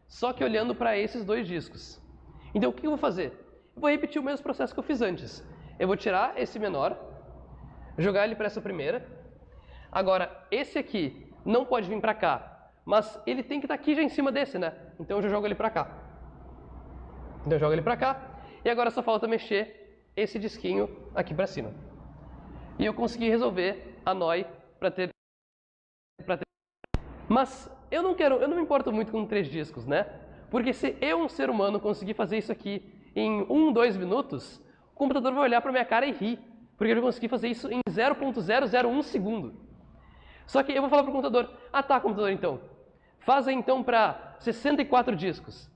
só que olhando para esses 2 discos. Então o que eu vou fazer? Eu vou repetir o mesmo processo que eu fiz antes. Eu vou tirar esse menor, jogar ele para essa primeira. Agora, esse aqui não pode vir para cá, mas ele tem que estar aqui já em cima desse, né? Então eu já jogo ele para cá. Então eu jogo ele para cá, e agora só falta mexer esse disquinho aqui para cima. E eu consegui resolver a NOI para ter... Mas eu não me importo muito com 3 discos, né? Porque se eu, um ser humano, conseguir fazer isso aqui em 1, 2 minutos, o computador vai olhar para minha cara e rir, porque eu já consegui fazer isso em 0.001 segundo. Só que eu vou falar para o computador, ah tá, computador, então, faz aí então para 64 discos.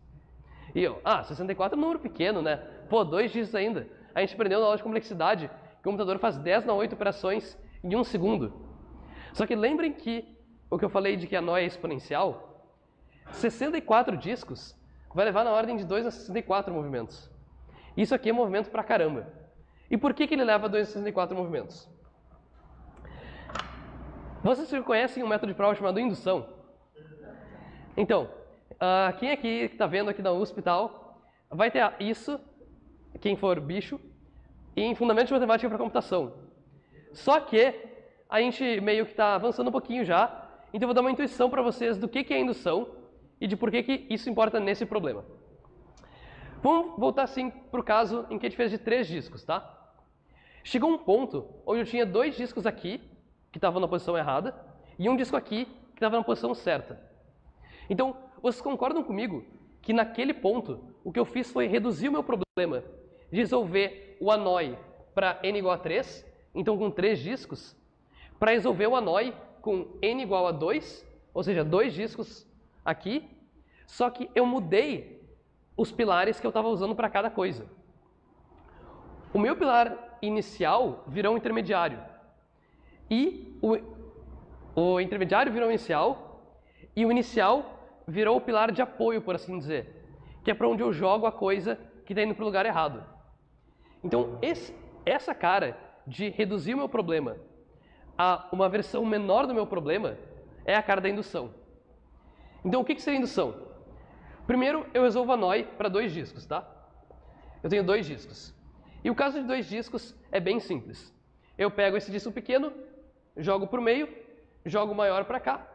E eu, 64 é um número pequeno, né? Pô, 2 dígitos ainda. A gente aprendeu na aula de complexidade que o computador faz 10 na 8 operações em 1 segundo. Só que lembrem que o que eu falei de que a NOI é exponencial, 64 discos vai levar na ordem de 2 a 64 movimentos. Isso aqui é movimento pra caramba. E por que ele leva 2 a 64 movimentos? Vocês conhecem um método de prova chamado indução? Então, quem aqui que está vendo aqui da USP e tal, vai ter isso, quem for bicho, em Fundamentos de Matemática para Computação. Só que a gente meio que está avançando um pouquinho já, então eu vou dar uma intuição para vocês do que é indução e de por que isso importa nesse problema. Vamos voltar assim para o caso em que a gente fez de 3 discos, tá? Chegou um ponto onde eu tinha 2 discos aqui, que estavam na posição errada, e um disco aqui, que estava na posição certa. Então, vocês concordam comigo que naquele ponto, o que eu fiz foi reduzir o meu problema, resolver o ANOI para n igual a 3, então com 3 discos, para resolver o ANOI com n igual a 2, ou seja, 2 discos aqui, só que eu mudei os pilares que eu estava usando para cada coisa. O meu pilar inicial virou um intermediário, e o intermediário virou o inicial, e o inicial virou o pilar de apoio, por assim dizer, que é para onde eu jogo a coisa que está indo para o lugar errado. Então, essa cara de reduzir o meu problema a uma versão menor do meu problema é a cara da indução. Então, o que seria indução? Primeiro, eu resolvo a NOI para 2 discos, tá? Eu tenho 2 discos. E o caso de 2 discos é bem simples. Eu pego esse disco pequeno, jogo para o meio, jogo o maior para cá.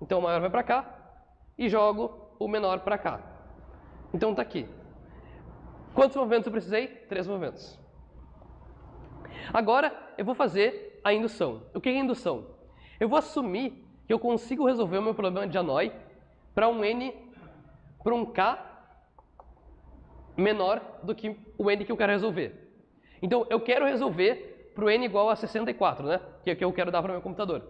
Então, o maior vai para cá e jogo o menor para cá. Então, está aqui. Quantos movimentos eu precisei? 3 movimentos. Agora, eu vou fazer a indução. O que é indução? Eu vou assumir que eu consigo resolver o meu problema de ANOI para um n, para um k menor do que o n que eu quero resolver. Então, eu quero resolver para o n igual a 64, né? Que é o que eu quero dar para o meu computador.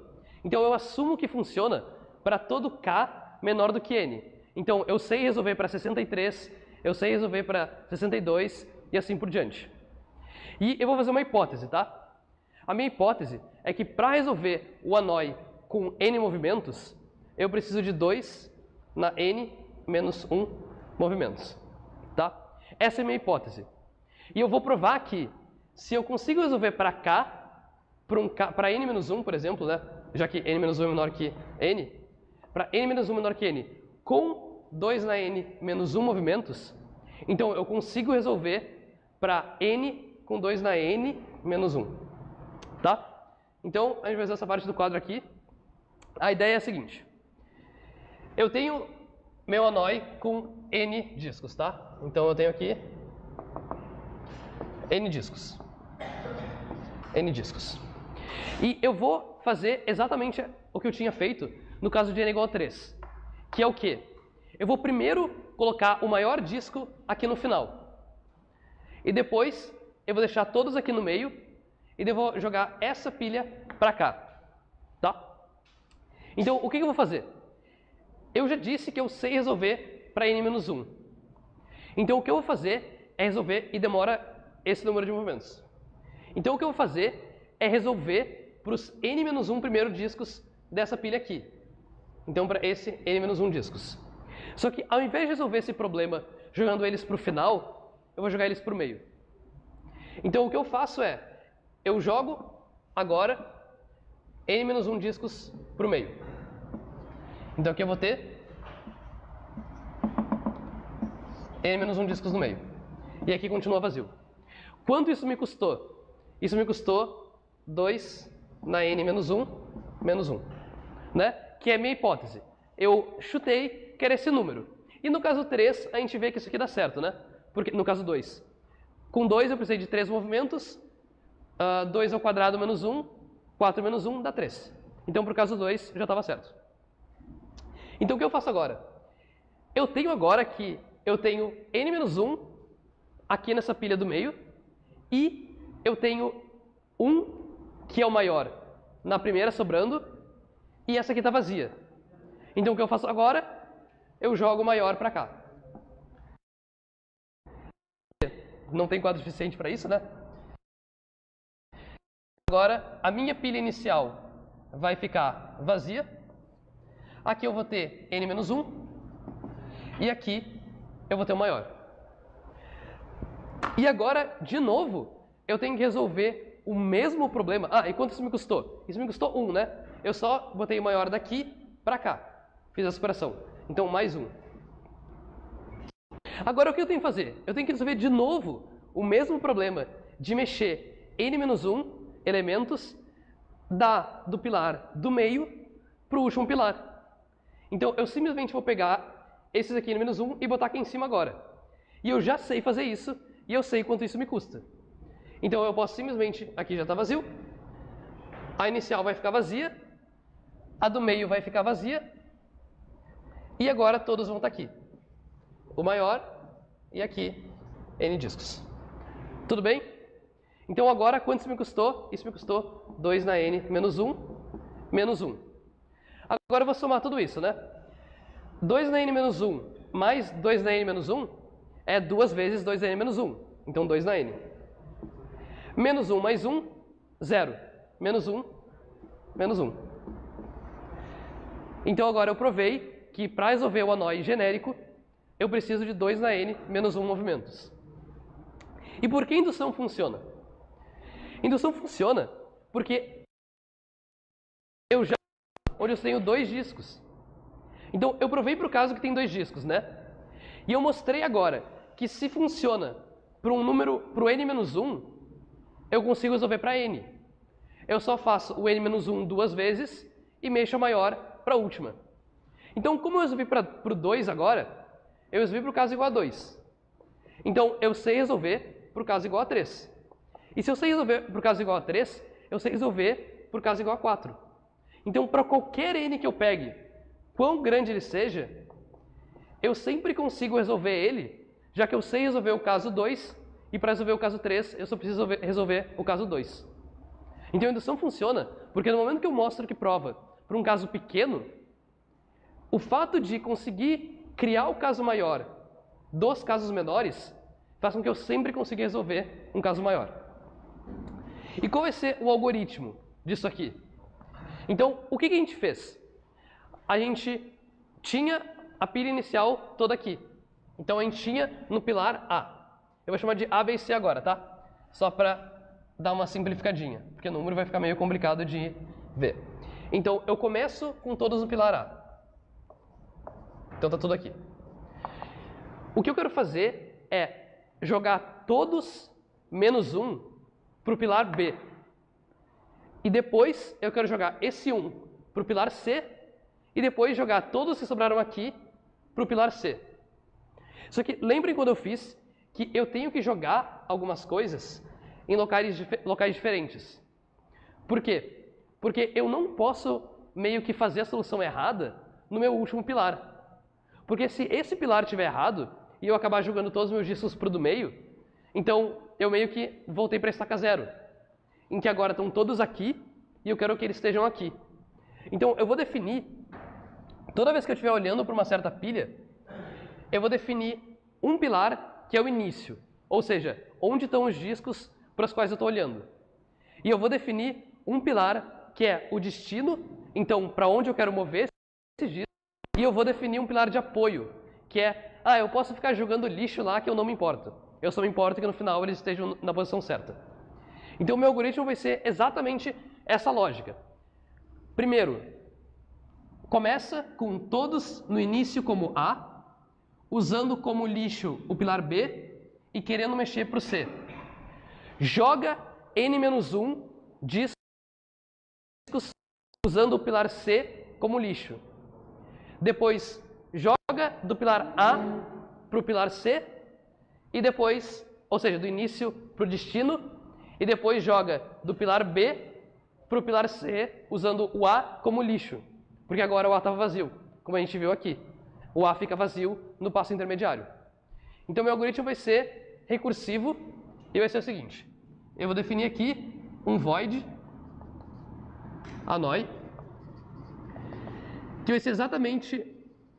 Então, eu assumo que funciona para todo k menor do que n. Então, eu sei resolver para 63, eu sei resolver para 62 e assim por diante. E eu vou fazer uma hipótese, tá? A minha hipótese é que para resolver o ANOI com n movimentos, eu preciso de 2 na n menos 1 movimentos, tá? Essa é a minha hipótese. E eu vou provar que se eu consigo resolver para k, para n menos 1, por exemplo, né? Já que n menos 1 é menor que n, para n menos 1 menor que n, com 2 na n menos 1 movimentos, então eu consigo resolver para n com 2 na n menos 1. Tá? Então, a gente vai fazer essa parte do quadro aqui. A ideia é a seguinte. Eu tenho meu ANOI com n discos, tá? Então, eu tenho aqui n discos. N discos. E eu vou fazer exatamente o que eu tinha feito no caso de n igual a 3. Que é o quê? Eu vou primeiro colocar o maior disco aqui no final. E depois, eu vou deixar todos aqui no meio e eu vou jogar essa pilha para cá, tá? Então, o que eu vou fazer? Eu já disse que eu sei resolver para n-1. Então, o que eu vou fazer é resolver, e demora esse número de movimentos. Então, o que eu vou fazer é resolver para os n-1 primeiro discos dessa pilha aqui. Então, para esse, n-1 discos. Só que, ao invés de resolver esse problema jogando eles para o final, eu vou jogar eles para o meio. Então, o que eu faço é, eu jogo agora n-1 discos para o meio. Então, aqui eu vou ter n-1 discos no meio. E aqui continua vazio. Quanto isso me custou? Isso me custou 2 na n-1 menos 1. Né? Que é a minha hipótese. Eu chutei que era esse número. E no caso 3, a gente vê que isso aqui dá certo, né? Porque, no caso 2. Com 2 eu precisei de 3 movimentos. 2 ao quadrado menos 1. 4 menos 1 dá 3. Então, para o caso 2, já estava certo. Então, o que eu faço agora? Eu tenho agora que eu tenho n-1 aqui nessa pilha do meio. E eu tenho 1, que é o maior, na primeira sobrando. E essa aqui está vazia. Então, o que eu faço agora? Eu jogo o maior para cá. Não tem quadro suficiente para isso, né? Agora, a minha pilha inicial vai ficar vazia. Aqui eu vou ter n-1. E aqui eu vou ter o maior. E agora, de novo, eu tenho que resolver o mesmo problema. E quanto isso me custou? Isso me custou 1, né? Eu só botei o maior daqui para cá. Fiz a superação. Então, mais 1. Agora, o que eu tenho que fazer? Eu tenho que resolver de novo o mesmo problema de mexer n-1 elementos do pilar do meio para o último pilar. Então, eu simplesmente vou pegar esses aqui n-1 e botar aqui em cima agora. E eu já sei fazer isso e eu sei quanto isso me custa. Então, eu posso simplesmente... Aqui já está vazio. A inicial vai ficar vazia. A do meio vai ficar vazia. E agora todos vão estar aqui. O maior e aqui n discos. Tudo bem? Então agora quanto isso me custou? Isso me custou 2 na n menos 1, menos 1. Agora eu vou somar tudo isso, né? 2 na n menos 1 mais 2 na n menos 1 é 2 vezes 2 na n menos 1. Então 2 na n. Menos 1 mais 1, 0. Menos 1, menos 1. Então agora eu provei que para resolver o anóide genérico, eu preciso de 2 na n menos 1 movimentos. E por que indução funciona? Indução funciona porque onde eu tenho 2 discos. Então, eu provei para o caso que tem 2 discos, né? E eu mostrei agora que se funciona para um número, para o n menos 1, eu consigo resolver para n. Eu só faço o n menos 1 2 vezes e mexo a maior para a última. Então, como eu resolvi para o 2 agora, eu resolvi para o caso igual a 2. Então, eu sei resolver para o caso igual a 3. E se eu sei resolver para o caso igual a 3, eu sei resolver para o caso igual a 4. Então, para qualquer n que eu pegue, quão grande ele seja, eu sempre consigo resolver ele, já que eu sei resolver o caso 2, e para resolver o caso 3, eu só preciso resolver o caso 2. Então, a indução funciona porque no momento que eu mostro que prova para um caso pequeno, o fato de conseguir criar o caso maior dos casos menores faz com que eu sempre consiga resolver um caso maior. E qual vai ser o algoritmo disso aqui? Então, o que a gente fez? A gente tinha a pilha inicial toda aqui. Então, a gente tinha no pilar A. Eu vou chamar de A, B e C agora, tá? Só para dar uma simplificadinha, porque o número vai ficar meio complicado de ver. Então, eu começo com todos no pilar A. Então tá tudo aqui. O que eu quero fazer é jogar todos menos 1 para o pilar B. E depois eu quero jogar esse 1 para o pilar C. E depois jogar todos que sobraram aqui para o pilar C. Só que lembrem quando eu fiz que eu tenho que jogar algumas coisas em locais diferentes. Por quê? Porque eu não posso meio que fazer a solução errada no meu último pilar. Porque se esse pilar estiver errado e eu acabar jogando todos os meus discos para o do meio, então eu meio que voltei para a estaca 0, em que agora estão todos aqui e eu quero que eles estejam aqui. Então eu vou definir, toda vez que eu estiver olhando para uma certa pilha, eu vou definir um pilar que é o início, ou seja, onde estão os discos para os quais eu estou olhando. E eu vou definir um pilar que é o destino, então para onde eu quero mover discos e eu vou definir um pilar de apoio, que é, eu posso ficar jogando lixo lá que eu não me importo. Eu só me importo que no final eles estejam na posição certa. Então o meu algoritmo vai ser exatamente essa lógica. Primeiro, começa com todos no início como A, usando como lixo o pilar B e querendo mexer para o C. Joga N-1 discos usando o pilar C como lixo. Depois joga do pilar A para o pilar C e depois, ou seja, do início para o destino, e depois joga do pilar B para o pilar C usando o A como lixo, porque agora o A estava vazio, como a gente viu aqui. O A fica vazio no passo intermediário. Então meu algoritmo vai ser recursivo e vai ser o seguinte. Eu vou definir aqui um void annoy, que vai ser exatamente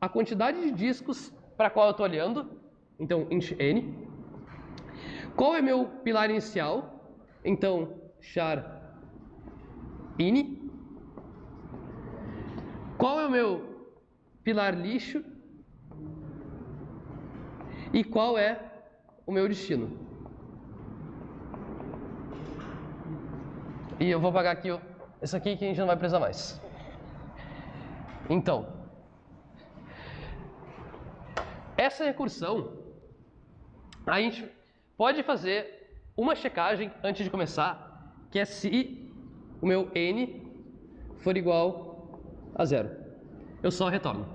a quantidade de discos para a qual eu estou olhando. Então, int n. Qual é meu pilar inicial? Então, char ini. Qual é o meu pilar lixo? E qual é o meu destino? E eu vou apagar aqui esse aqui que a gente não vai precisar mais. Então, essa recursão, a gente pode fazer uma checagem antes de começar, que é se o meu n for igual a 0. Eu só retorno.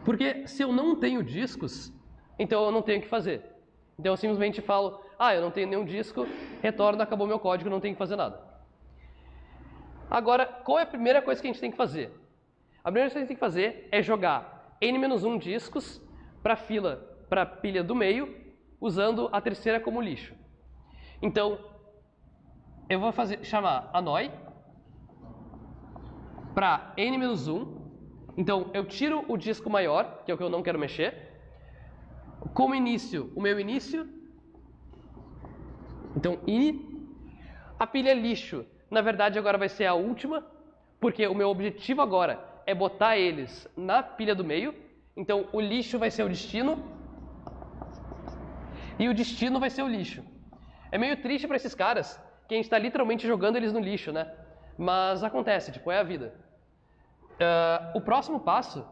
Porque se eu não tenho discos, então eu não tenho o que fazer. Então eu simplesmente falo, eu não tenho nenhum disco, retorno, acabou meu código, não tenho que fazer nada. Agora, qual é a primeira coisa que a gente tem que fazer? A primeira coisa que a gente tem que fazer é jogar n-1 discos para a pilha do meio, usando a terceira como lixo. Então, eu vou chamar annoy para n-1. Então, eu tiro o disco maior, que é o que eu não quero mexer. Como início, o meu início. Então, ini. A pilha lixo, na verdade, agora vai ser a última, porque o meu objetivo agora é botar eles na pilha do meio. Então, o lixo vai ser o destino e o destino vai ser o lixo. É meio triste para esses caras que a gente está literalmente jogando eles no lixo, né? Mas acontece, é a vida. O próximo passo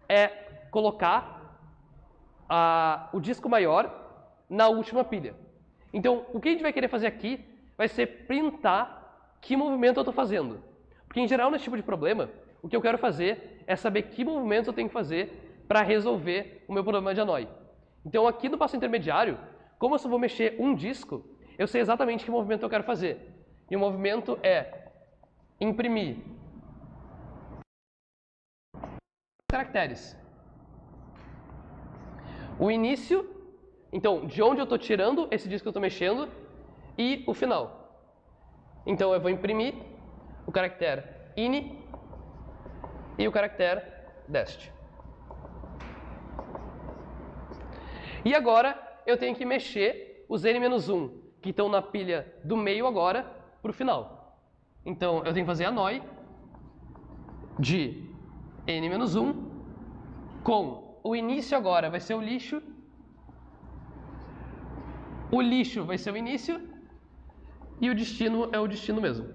é colocar o disco maior na última pilha. Então, o que a gente vai querer fazer aqui vai ser printar que movimento eu estou fazendo. Porque, em geral, nesse tipo de problema, o que eu quero fazer é saber que movimento eu tenho que fazer para resolver o meu problema de annoy. Então, aqui no passo intermediário, como eu só vou mexer um disco, eu sei exatamente que movimento eu quero fazer. E o movimento é imprimir caracteres. O início, então, de onde eu estou tirando esse disco que eu estou mexendo, e o final. Então, eu vou imprimir o caractere ini e o caractere dest. E agora, eu tenho que mexer os n-1, que estão na pilha do meio agora, para o final. Então, eu tenho que fazer annoy de n-1 com o início agora vai ser o lixo vai ser o início e o destino é o destino mesmo.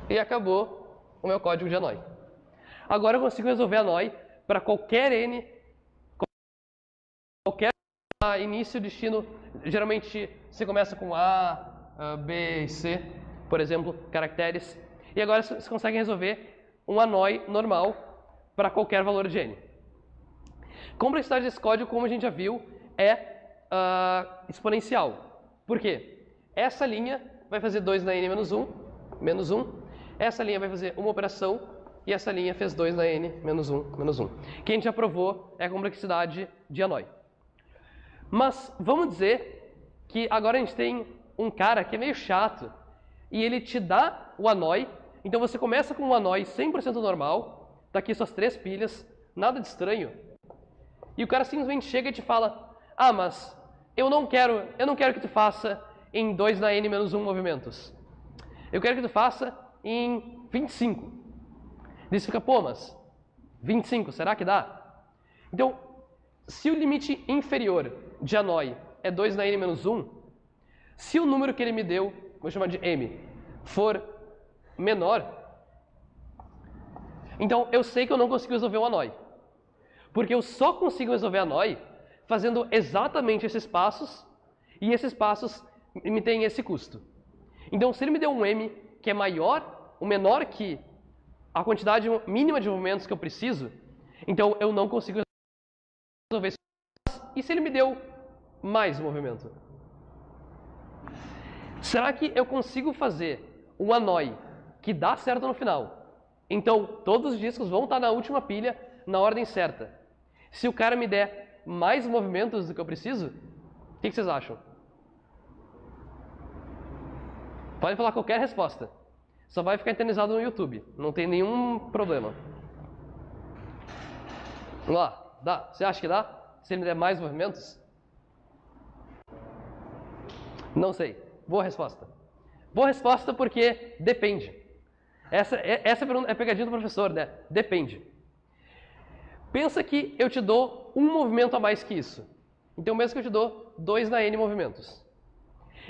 E acabou o meu código de annoy. Agora eu consigo resolver annoy para qualquer n, qualquer início, destino. Geralmente você começa com A, B e C, por exemplo, caracteres. E agora você consegue resolver um annoy normal para qualquer valor de n. Complexidade desse código, como a gente já viu, é exponencial. Por quê? Essa linha vai fazer 2 na n-1, menos 1. Essa linha vai fazer uma operação e essa linha fez 2 na n, menos 1, menos 1. Que a gente já provou é a complexidade de annoy. Mas vamos dizer que agora a gente tem um cara que é meio chato e ele te dá o annoy. Então você começa com um annoy 100% normal, tá aqui suas 3 pilhas, nada de estranho. E o cara simplesmente chega e te fala: mas eu não quero que tu faça em 2 na n menos 1 movimentos. Eu quero que tu faça em 25. Daí você fica, pô, mas 25, será que dá? Então, se o limite inferior de Hanoi é 2 na n menos 1, se o número que ele me deu, vou chamar de m, for menor, então eu sei que eu não consigo resolver o Hanoi. Porque eu só consigo resolver Hanoi fazendo exatamente esses passos, e esses passos me têm esse custo. Então, se ele me deu um m que é maior, ou menor que a quantidade mínima de movimentos que eu preciso, então eu não consigo resolver esse passo. E se ele me deu mais movimento? Será que eu consigo fazer um Hanoi que dá certo no final? Então, todos os discos vão estar na última pilha, na ordem certa. Se o cara me der mais movimentos do que eu preciso, o que vocês acham? Pode falar qualquer resposta. Só vai ficar eternizado no YouTube. Não tem nenhum problema. Vamos lá. Dá? Você acha que dá? Se ele me der mais movimentos? Não sei. Boa resposta. Boa resposta porque depende. Essa é a pegadinha do professor, né? Depende. Pensa que eu te dou um movimento a mais que isso. Então, mesmo que eu te dou 2 na n movimentos.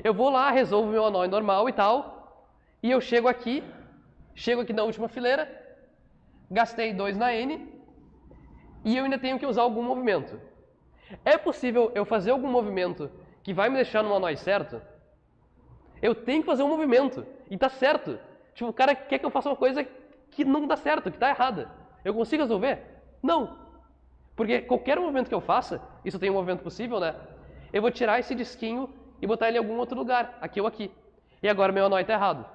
Eu vou lá, resolvo meu Hanoi normal e tal, e eu chego aqui na última fileira, gastei 2 na n, e eu ainda tenho que usar algum movimento. É possível eu fazer algum movimento que vai me deixar no Hanoi certo? Eu tenho que fazer um movimento, e tá certo. Tipo, o cara quer que eu faça uma coisa que não dá certo, que tá errada. Eu consigo resolver? Não. Porque qualquer movimento que eu faça, isso tem um movimento possível, né? Eu vou tirar esse disquinho e botar ele em algum outro lugar, aqui ou aqui. E agora meu Hanoi tá errado.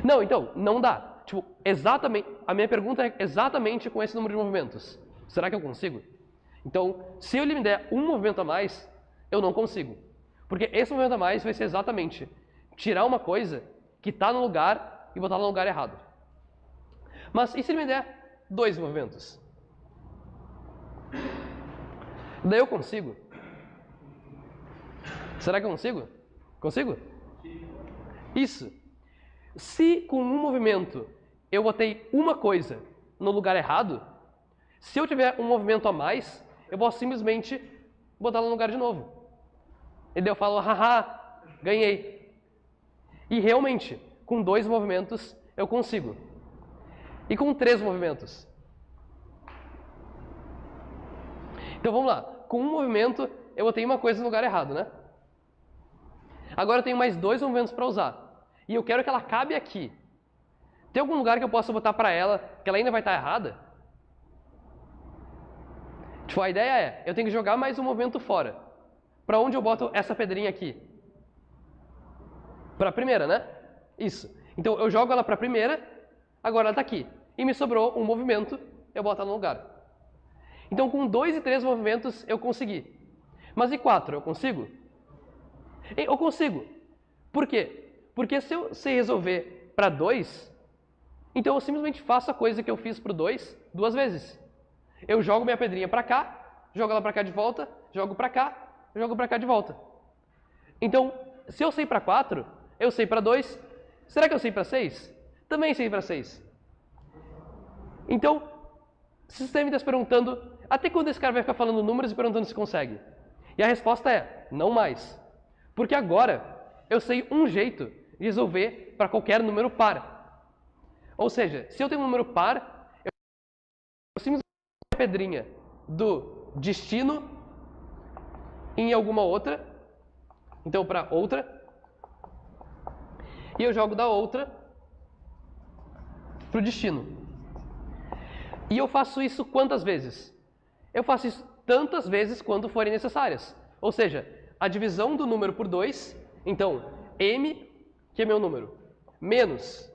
Não, então, não dá. Tipo, exatamente, a minha pergunta é exatamente com esse número de movimentos. Será que eu consigo? Então, se ele me der um movimento a mais, eu não consigo. Porque esse movimento a mais vai ser exatamente tirar uma coisa que está no lugar e botar no lugar errado. Mas e se ele me der 2 movimentos? Daí eu consigo. Será que eu consigo? Consigo? Isso. Se com um movimento eu botei uma coisa no lugar errado, se eu tiver um movimento a mais, eu posso simplesmente botar no lugar de novo. E daí eu falo, haha, ganhei. E realmente, com 2 movimentos eu consigo. E com 3 movimentos? Então vamos lá. Com um movimento eu botei uma coisa no lugar errado, né? Agora eu tenho mais 2 movimentos para usar. E eu quero que ela cabe aqui. Tem algum lugar que eu possa botar para ela que ela ainda vai estar errada? Tipo, a ideia é, eu tenho que jogar mais um movimento fora. Para onde eu boto essa pedrinha aqui? Para a primeira, né? Isso. Então eu jogo ela para a primeira, agora ela está aqui. E me sobrou um movimento, eu boto ela no lugar. Então com 2 e 3 movimentos eu consegui. Mas e 4, eu consigo? Eu consigo. Por quê? Porque se eu sei resolver para 2, então eu simplesmente faço a coisa que eu fiz para o 2 2 vezes. Eu jogo minha pedrinha para cá, jogo ela para cá de volta, jogo para cá, jogo para cá de volta. Então, se eu sei para 4, eu sei para 2, será que eu sei para 6? Também sei para 6. Então, se você está se perguntando, até quando esse cara vai ficar falando números e perguntando se consegue? E a resposta é, não mais. Porque agora eu sei um jeito de resolver para qualquer número par. Ou seja, se eu tenho um número par, eu simplesmente jogo a pedrinha do destino em alguma outra, então para outra, e eu jogo da outra para o destino. E eu faço isso quantas vezes? Eu faço isso tantas vezes quanto forem necessárias. Ou seja, a divisão do número por 2, então m, que é meu número, menos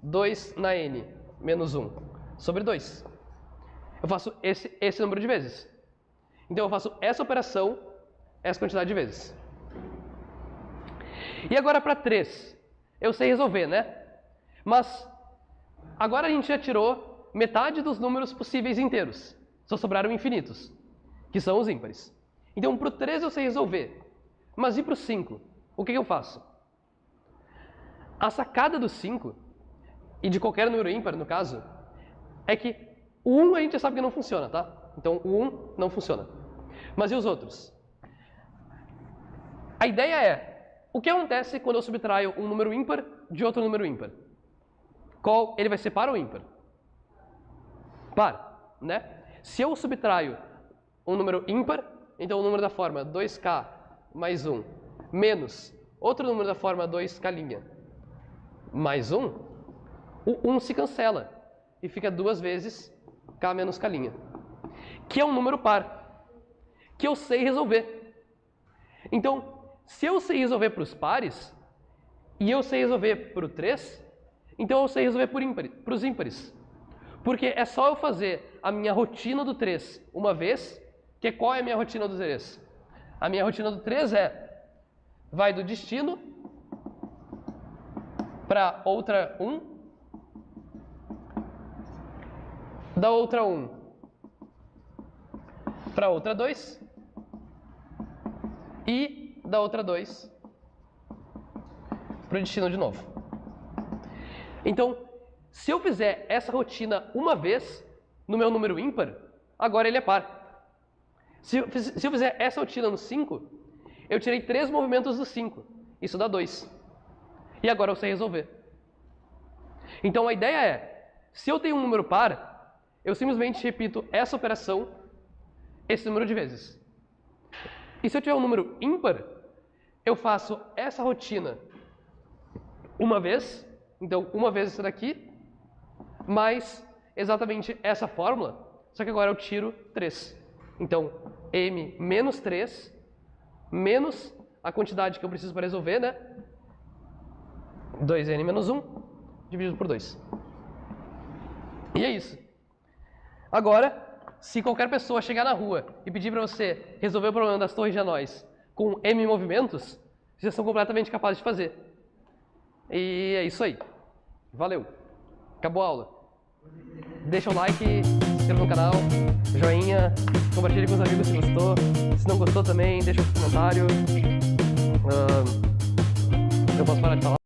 2 na n, menos 1, sobre 2. Eu faço esse número de vezes. Então eu faço essa operação, essa quantidade de vezes. E agora para 3, eu sei resolver, né? Mas agora a gente já tirou metade dos números possíveis inteiros. Só sobraram infinitos, que são os ímpares. Então para o 3 eu sei resolver. Mas e para o 5? O que eu faço? A sacada do 5, e de qualquer número ímpar, no caso, é que o 1 a gente já sabe que não funciona, tá? Então, o 1 não funciona. Mas e os outros? A ideia é, o que acontece quando eu subtraio um número ímpar de outro número ímpar? Ele vai ser par ou ímpar? Par, né? Se eu subtraio um número ímpar, então o número da forma 2k mais 1 menos outro número da forma 2k' mais 1, o 1 se cancela e fica 2 vezes k menos k', que é um número par, que eu sei resolver. Então, se eu sei resolver para os pares, e eu sei resolver para o 3, então eu sei resolver para os ímpares. Porque é só eu fazer a minha rotina do 3 uma vez, que qual é a minha rotina do 3? A minha rotina do 3 vai do destino para outra 1, da outra 1 para outra 2 e da outra 2 para o destino de novo. Então, se eu fizer essa rotina uma vez no meu número ímpar, agora ele é par. Se eu fizer essa rotina no 5, eu tirei 3 movimentos do 5. Isso dá 2. E agora eu sei resolver. Então a ideia é, se eu tenho um número par, eu simplesmente repito essa operação esse número de vezes. E se eu tiver um número ímpar, eu faço essa rotina uma vez, então uma vez isso daqui, mais exatamente essa fórmula, só que agora eu tiro 3. Então, m menos 3, menos a quantidade que eu preciso para resolver, né? 2n menos 1, dividido por 2. E é isso. Agora, se qualquer pessoa chegar na rua e pedir para você resolver o problema das torres de anões com m movimentos, vocês são completamente capazes de fazer. E é isso aí. Valeu. Acabou a aula. Deixa o like, se inscreva no canal, joinha, compartilhe com os amigos se gostou. Se não gostou também, deixa um comentário. Eu posso parar de falar?